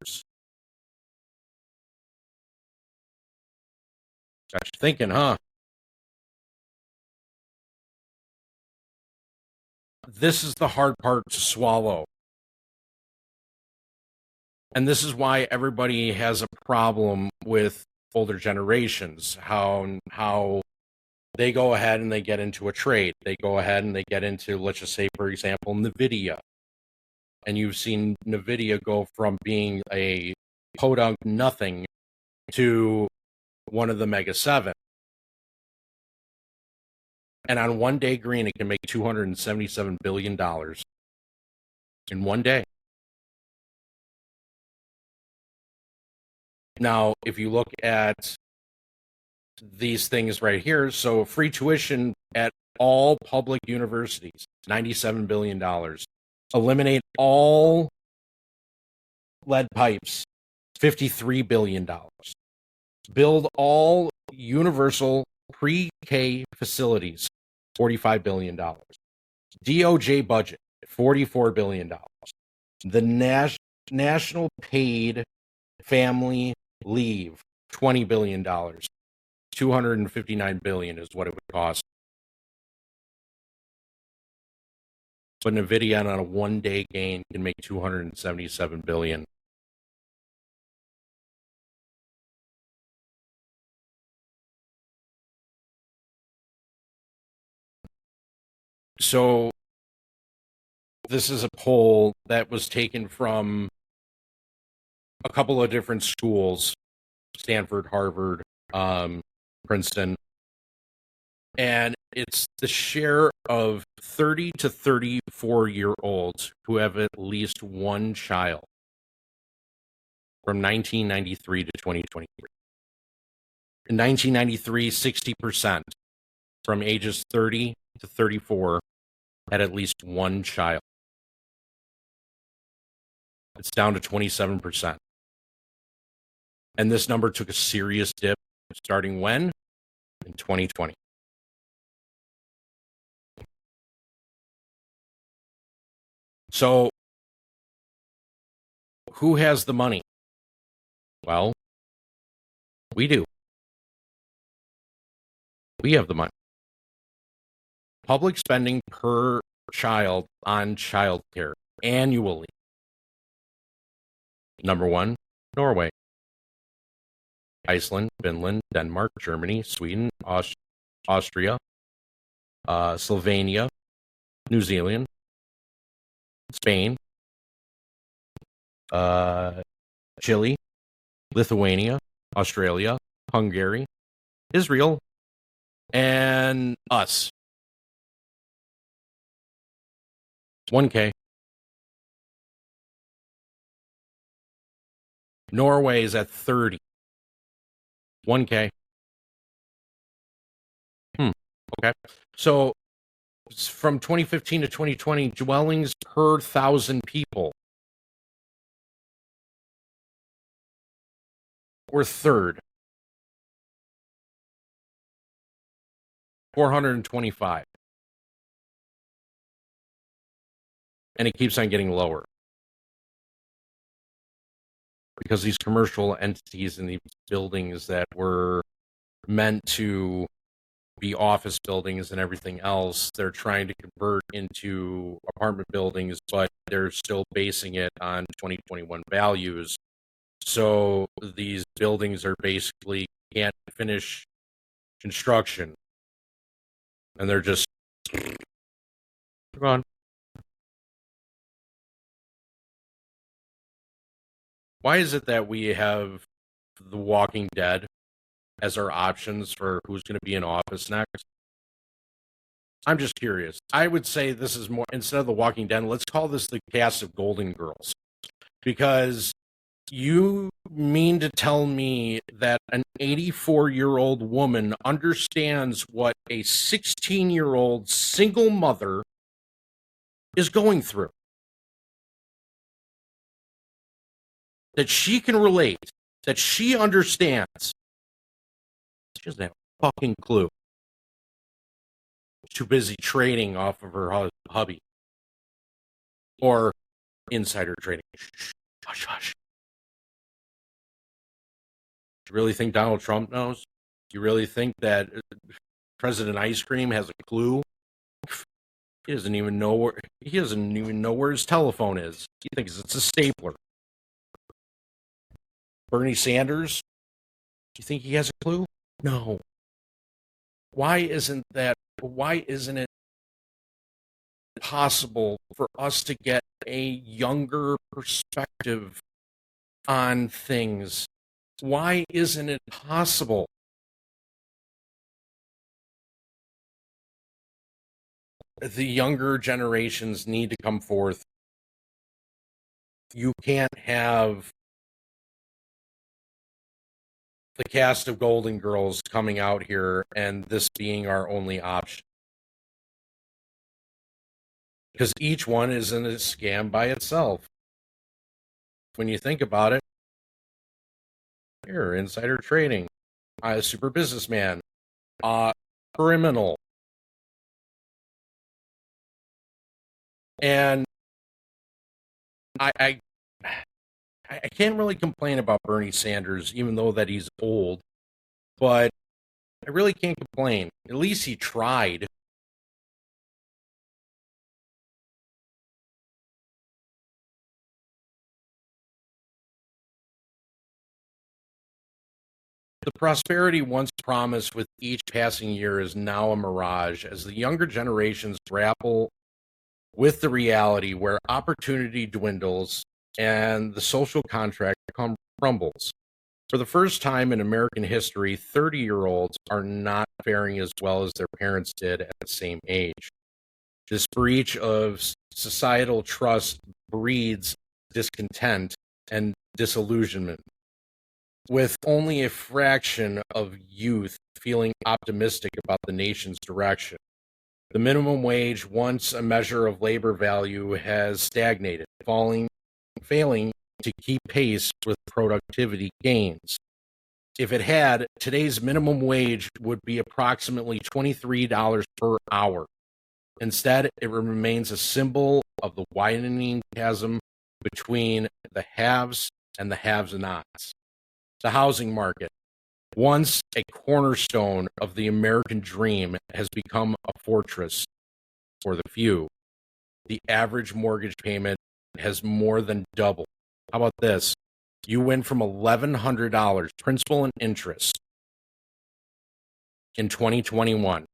you thinking, huh? This is the hard part to swallow. And this is why everybody has a problem with older generations, how they go ahead and they get into a trade. They go ahead and they get into, let's just say, for example, NVIDIA. And you've seen NVIDIA go from being a podunk nothing to one of the Mega 7. And on one day, Green, it can make $277 billion in one day. Now, if you look at these things right here, so free tuition at all public universities, $97 billion. Eliminate all lead pipes, $53 billion. Build all universal pre-K facilities, $45 billion. DOJ budget, $44 billion. The national paid family leave, $20 billion. $259 billion is what it would cost. But NVIDIA on a one-day gain can make $277 billion. So this is a poll that was taken from a couple of different schools, Stanford, Harvard, Princeton, and it's the share of 30 to 34-year-olds who have at least one child from 1993 to 2023. In 1993, 60% from ages 30 to 34 had at least one child. It's down to 27%. And this number took a serious dip starting when? In 2020. So, who has the money? Well, we do. We have the money. Public spending per child on childcare annually. Number one, Norway. Iceland, Finland, Denmark, Germany, Sweden, Austria, Slovenia, New Zealand, Spain, Chile, Lithuania, Australia, Hungary, Israel, and us. 1K. Norway is at 30. 1K. Okay. So from 2015 to 2020, dwellings per 1,000 people were third. 425. And it keeps on getting lower. Because these commercial entities and these buildings that were meant to be office buildings and everything else. They're trying to convert into apartment buildings, but they're still basing it on 2021 values. So these buildings are basically can't finish construction, and they're just gone. Why is it that we have The Walking Dead as our options for who's going to be in office next? I'm just curious. I would say this is more, instead of The Walking Dead, let's call this the cast of Golden Girls. Because you mean to tell me that an 84-year-old woman understands what a 16-year-old single mother is going through? That she can relate, that she understands. She doesn't have a fucking clue. She's too busy trading off of her hubby. Or insider trading. Shh, hush, hush. Do you really think Donald Trump knows? Do you really think that President Ice Cream has a clue? He doesn't even know where his telephone is. He thinks it's a stapler. Bernie Sanders? Do you think he has a clue? No. Why isn't it possible for us to get a younger perspective on things? Why isn't it possible? The younger generations need to come forth. You can't have the cast of Golden Girls coming out here and this being our only option. Because each one is in a scam by itself. When you think about it, here, insider trading, super businessman, criminal. And I can't really complain about Bernie Sanders, even though that he's old, but I really can't complain. At least he tried. The prosperity once promised with each passing year is now a mirage as the younger generations grapple with the reality where opportunity dwindles and the social contract crumbles. For the first time in American history, 30-year-olds are not faring as well as their parents did at the same age. This breach of societal trust breeds discontent and disillusionment, with only a fraction of youth feeling optimistic about the nation's direction. The minimum wage, once a measure of labor value, has stagnated, failing to keep pace with productivity gains. If it had, today's minimum wage would be approximately $23 per hour. Instead, it remains a symbol of the widening chasm between the haves and the have-nots. The housing market, once a cornerstone of the American dream, has become a fortress for the few. The average mortgage payment has more than doubled. How about this? You went from $1,100 principal and interest in 2021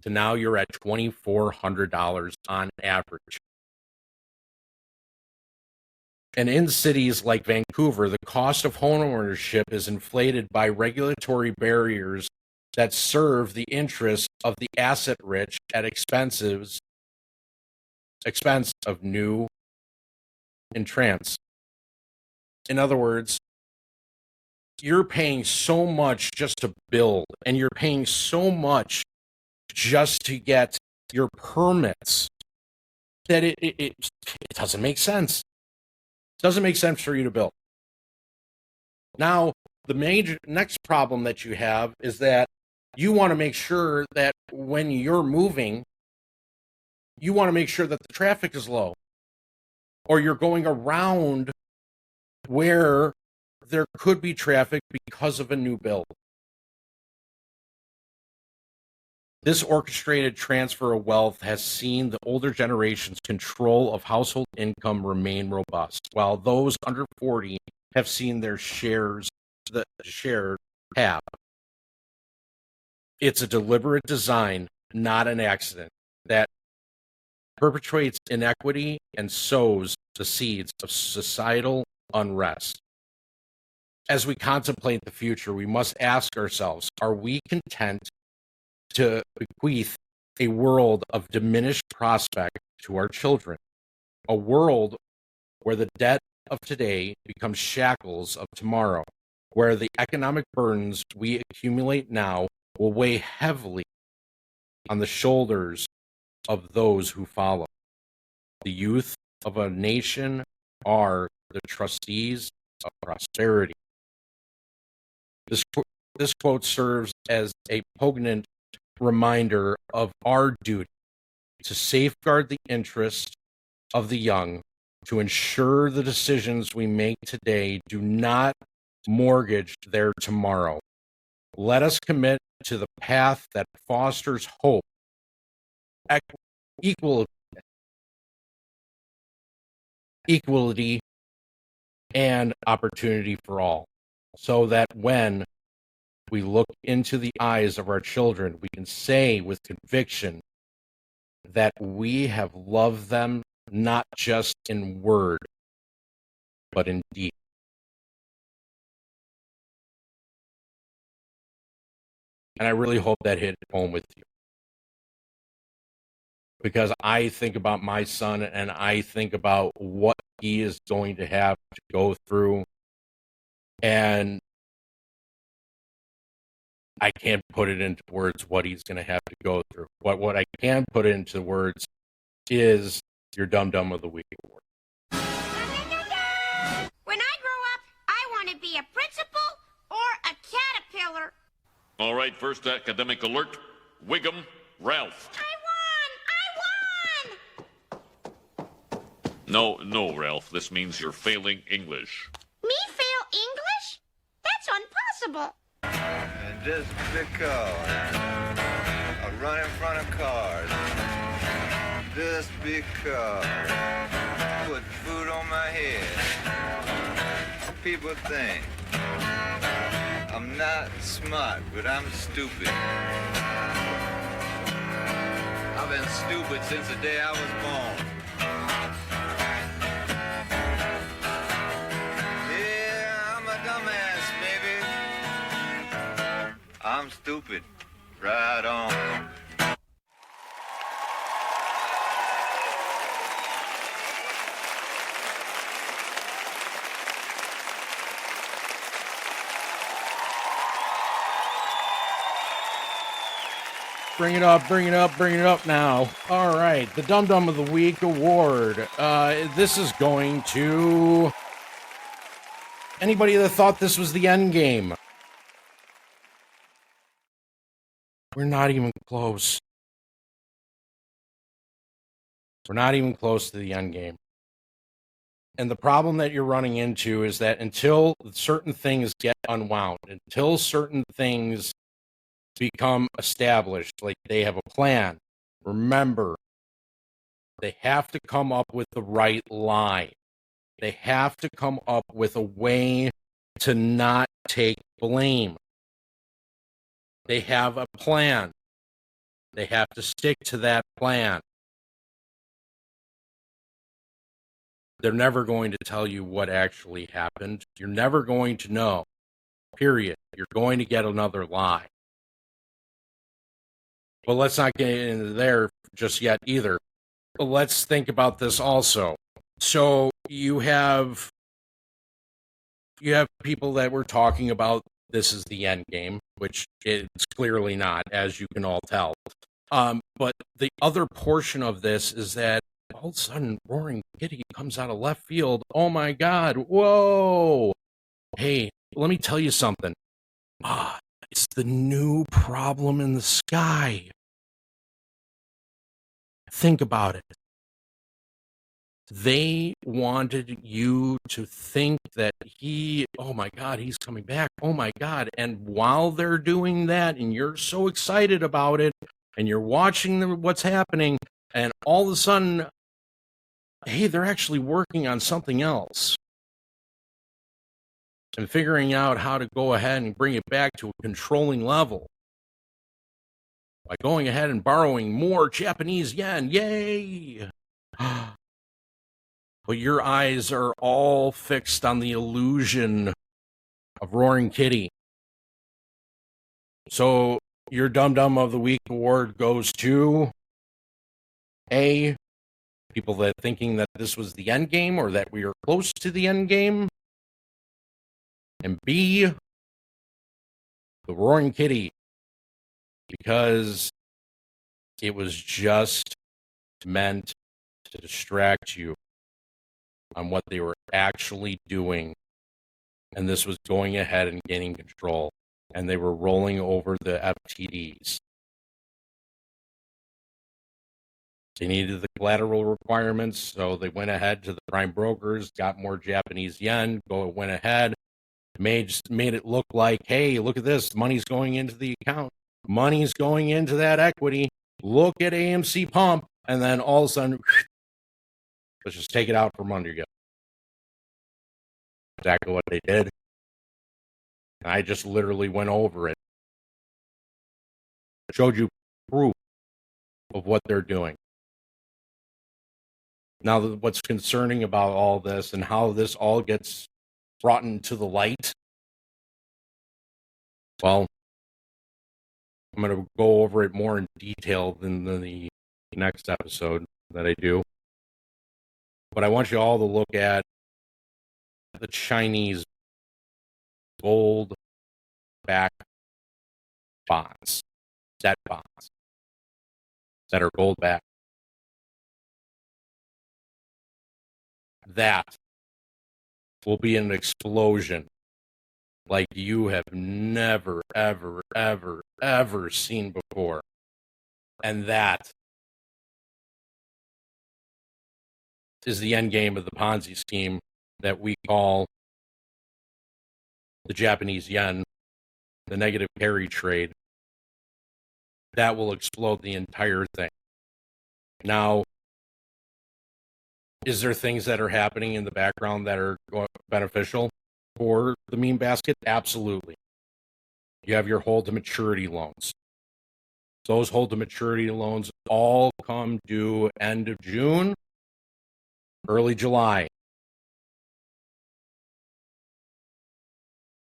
to now you're at $2,400 on average. And in cities like Vancouver, the cost of homeownership is inflated by regulatory barriers that serve the interests of the asset-rich at expense of new entrants. In other words, you're paying so much just to build, and you're paying so much just to get your permits that it doesn't make sense. It doesn't make sense for you to build. Now, the next problem that you have is that you want to make sure that when you're moving, you want to make sure that the traffic is low, or you're going around where there could be traffic because of a new build. This orchestrated transfer of wealth has seen the older generation's control of household income remain robust, while those under 40 have seen their shares halved. It's a deliberate design, not an accident, that perpetuates inequity and sows the seeds of societal unrest. As we contemplate the future, we must ask ourselves, are we content to bequeath a world of diminished prospect to our children? A world where the debt of today becomes shackles of tomorrow, where the economic burdens we accumulate now will weigh heavily on the shoulders of those who follow. The youth of a nation are the trustees of prosperity. This quote serves as a poignant reminder of our duty to safeguard the interests of the young, to ensure the decisions we make today do not mortgage their tomorrow. Let us commit to the path that fosters hope, equality, and opportunity for all, so that when we look into the eyes of our children, we can say with conviction that we have loved them not just in word, but in deed. And I really hope that hit home with you. Because I think about my son and I think about what he is going to have to go through. And I can't put it into words what he's going to have to go through. What I can put into words is your Dum Dum of the Week award. When I grow up, I want to be a principal or a caterpillar. All right, first academic alert. Wiggum Ralph. No, Ralph. This means you're failing English. Me fail English? That's impossible. And just because I run in front of cars, just because I put food on my head, people think I'm not smart, but I'm stupid. I've been stupid since the day I was born. I'm stupid. Right on. Bring it up now. All right, the Dum Dum of the Week award. This is going to anybody that thought this was the end game. We're not even close. We're not even close to the end game. And the problem that you're running into is that until certain things get unwound, until certain things become established, like they have a plan, remember, they have to come up with the right line. They have to come up with a way to not take blame. They have a plan. They have to stick to that plan. They're never going to tell you what actually happened. You're never going to know. Period. You're going to get another lie. But let's not get into there just yet either. But let's think about this also. So you have people that were talking about this is the end game, which it's clearly not, as you can all tell. But the other portion of this is that all of a sudden, Roaring Kitty comes out of left field. Oh my God! Whoa! Hey, let me tell you something. It's the new problem in the sky. Think about it. They wanted you to think that oh my God, he's coming back. Oh my God. And while they're doing that and you're so excited about it, and you're watching what's happening, and all of a sudden, hey, they're actually working on something else and figuring out how to go ahead and bring it back to a controlling level by going ahead and borrowing more Japanese yen. Yay! But your eyes are all fixed on the illusion of Roaring Kitty. So your Dum Dum of the Week award goes to A, people that thinking that this was the end game or that we are close to the end game, and B, the Roaring Kitty, because it was just meant to distract you on what they were actually doing, and this was going ahead and gaining control, and they were rolling over the FTDs. They needed the collateral requirements, so they went ahead to the prime brokers, got more Japanese yen, went ahead, made it look like, hey, look at this, money's going into the account, money's going into that equity, look at AMC pump, and then all of a sudden, let's just take it out from under you. Exactly what they did. I just literally went over it. Showed you proof of what they're doing. Now, what's concerning about all this and how this all gets brought into the light, well, I'm going to go over it more in detail than the next episode that I do. But I want you all to look at the Chinese gold-backed bonds, debt bonds that are gold-backed. That will be an explosion like you have never, ever, ever, ever seen before. And that is the end game of the Ponzi scheme that we call the Japanese yen, the negative carry trade. That will explode the entire thing. Now, is there things that are happening in the background that are beneficial for the meme basket? Absolutely. You have your hold to maturity loans. Those hold to maturity loans all come due end of June, early July.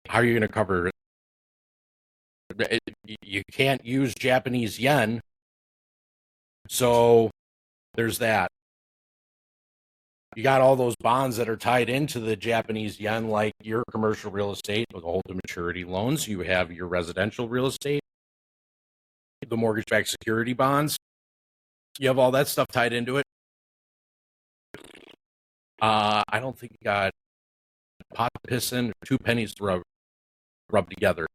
How are you going to cover it? You can't use Japanese yen, so there's that. You got all those bonds that are tied into the Japanese yen, like your commercial real estate with hold to maturity loans. You have your residential real estate, the mortgage-backed security bonds. You have all that stuff tied into it. I don't think you got pot pissing, 2 pennies to rub together.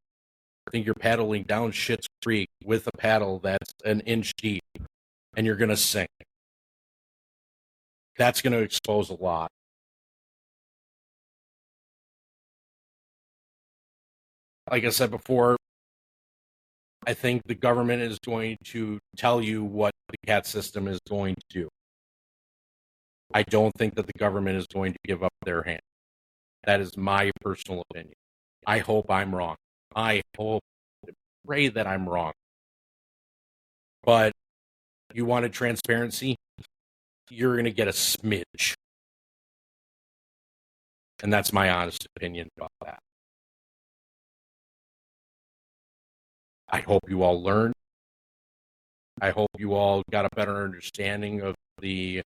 I think you're paddling down Schitt's Creek with a paddle that's an inch deep, and you're going to sink. That's going to expose a lot. Like I said before, I think the government is going to tell you what the CAT system is going to do. I don't think that the government is going to give up their hand. That is my personal opinion. I hope I'm wrong. I pray that I'm wrong. But you wanted transparency? You're going to get a smidge. And that's my honest opinion about that. I hope you all learned. I hope you all got a better understanding of the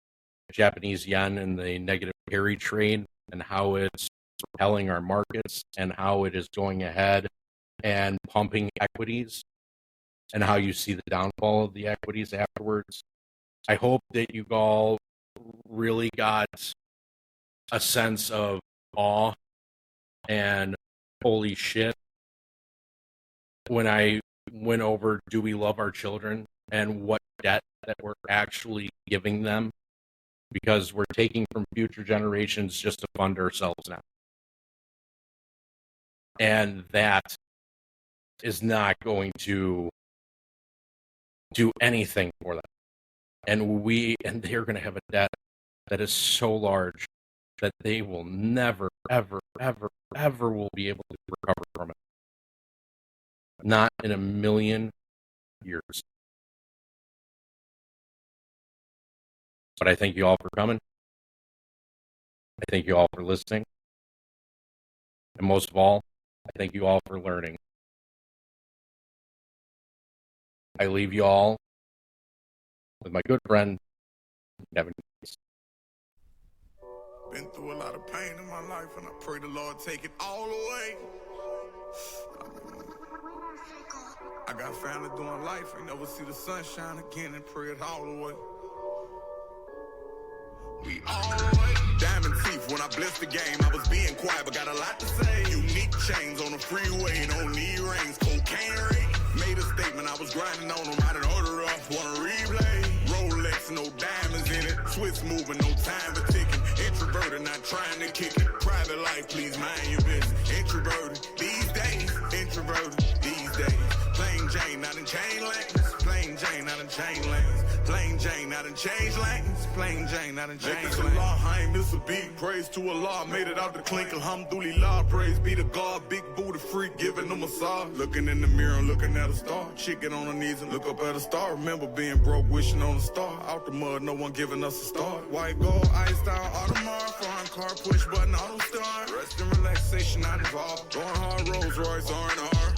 Japanese yen and the negative carry trade and how it's propelling our markets and how it is going ahead and pumping equities and how you see the downfall of the equities afterwards. I hope that you all really got a sense of awe and holy shit when I went over Do We Love Our Children and what debt that we're actually giving them, because we're taking from future generations just to fund ourselves now. And that is not going to do anything for them. And they're going to have a debt that is so large that they will never, ever, ever, ever will be able to recover from it. Not in a million years. But I thank you all for coming. I thank you all for listening. And most of all, I thank you all for learning. I leave you all with my good friend, Kevin. Been through a lot of pain in my life, and I pray the Lord take it all away. I got family doing life, ain't never see the sunshine again, and pray it all away. We all the way. Diamond teeth when I blessed the game. I was being quiet, but got a lot to say. Unique chains on the freeway, don't need rings. Cocaine ring. Made a statement, I was grinding on them. I didn't order up, wanna replay. Rolex, no diamonds in it. Swiss moving, no time for ticking. Introverted, not trying to kick it. Private life, please mind your business. Introverted these days. Introverted these days. Plain Jane, not in chain lanes. Plain Jane, not in chain lanes. Plain Jane, not in change lanes. Plain Jane, not in change lanes. I ain't miss a beat. Praise to Allah, made it out the clink. Alhamdulillah, praise be to God. Big booty freak, giving them a massage. Looking in the mirror and looking at a star. Chicken on her knees and look up at a star. Remember being broke, wishing on a star. Out the mud, no one giving us a start. White gold, ice down, Audemars. Foreign car, push button, auto start. Rest and relaxation, not involved. Going hard, Rolls Royce, R&R.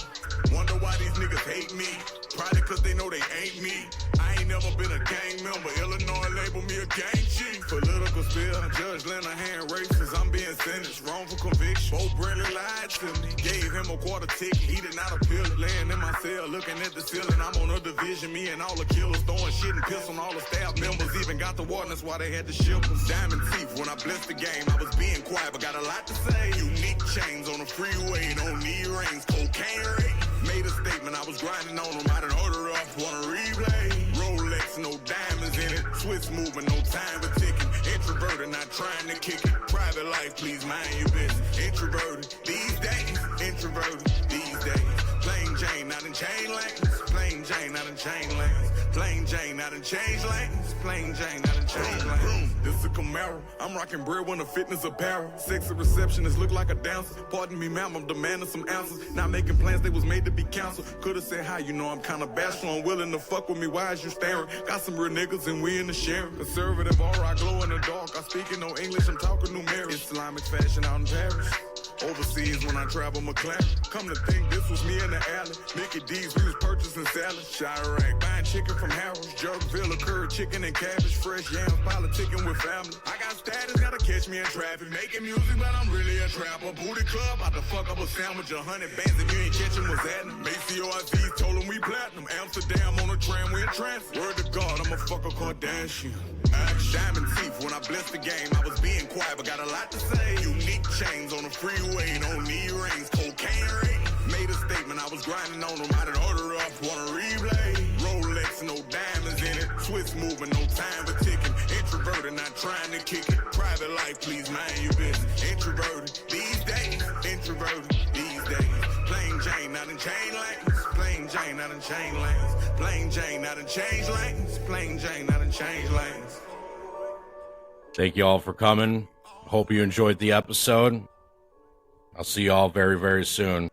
Wonder why these niggas hate me. Probably cause they know they ain't me. I ain't never been a gang member. Illinois label me a gang chief. Political spill, Judge lent a hand racist. I'm being sentenced, wrongful conviction. Bo Bradley lied to me. Gave him a quarter ticket, he did not appeal it. Laying in my cell, looking at the ceiling. I'm on a division, me and all the killers. Throwing shit and piss on all the staff members. Even got the warden, that's why they had to ship us. Diamond teeth, when I blessed the game, I was being quiet, but got a lot to say. Unique chains on the freeway, don't need rings. Cocaine ring. Made a statement, I was grinding on them. I didn't order up, wanna replay. Rolex, no diamonds in it. Swiss moving, no time for ticking. Introverted, not trying to kick it. Private life, please mind your business. Introverted these days. Introverted these days. Plain Jane, not in chain lanes. Plain Jane, not in chain lanes. Plain Jane, not in change lanes. Plain Jane, not in change lanes. This is a Camaro. I'm rocking bread when a fitness apparel. Sexy receptionist look like a dancer. Pardon me, ma'am, I'm demanding some answers. Not making plans, they was made to be canceled. Could've said hi, you know I'm kinda bashful. Unwilling to fuck with me, why is you staring? Got some real niggas and we in the sharing. Conservative aura, I glow in the dark. I speak in no English, I'm talking numeric. Islamic fashion out in Paris. Overseas when I travel McLaren. Come to think this was me in the alley. Mickey D's, we was purchasing salad. Chirac, buying chicken from Harrods. Jerkville, curd, chicken and cabbage. Fresh yams, politicking with family. I got status, gotta catch me in traffic. Making music, but I'm really a trapper. Booty club, about to fuck up a sandwich. 100 bands if you ain't catching what's happening. Maceo ICs told them we platinum. Amsterdam on the tram, we in transit. Word to God, I'm a fucker Kardashian. Diamond teeth, when I blessed the game, I was being quiet, but got a lot to say. Unique chains on the freeway, don't need rings. Cocaine ring. Made a statement, I was grinding on them. I didn't order up, wanna replay. Rolex, no diamonds in it. Swiss moving, no time for ticking. Introverted, not trying to kick it. Private life, please mind your business. Introverted these days. Introverted these days. Plain Jane, not in chain lanes. Plain Jane, not in chain lanes. Plain Jane, not in change lanes. Plain Jane, not in change lanes. Thank you all for coming. Hope you enjoyed the episode. I'll see you all very, very soon.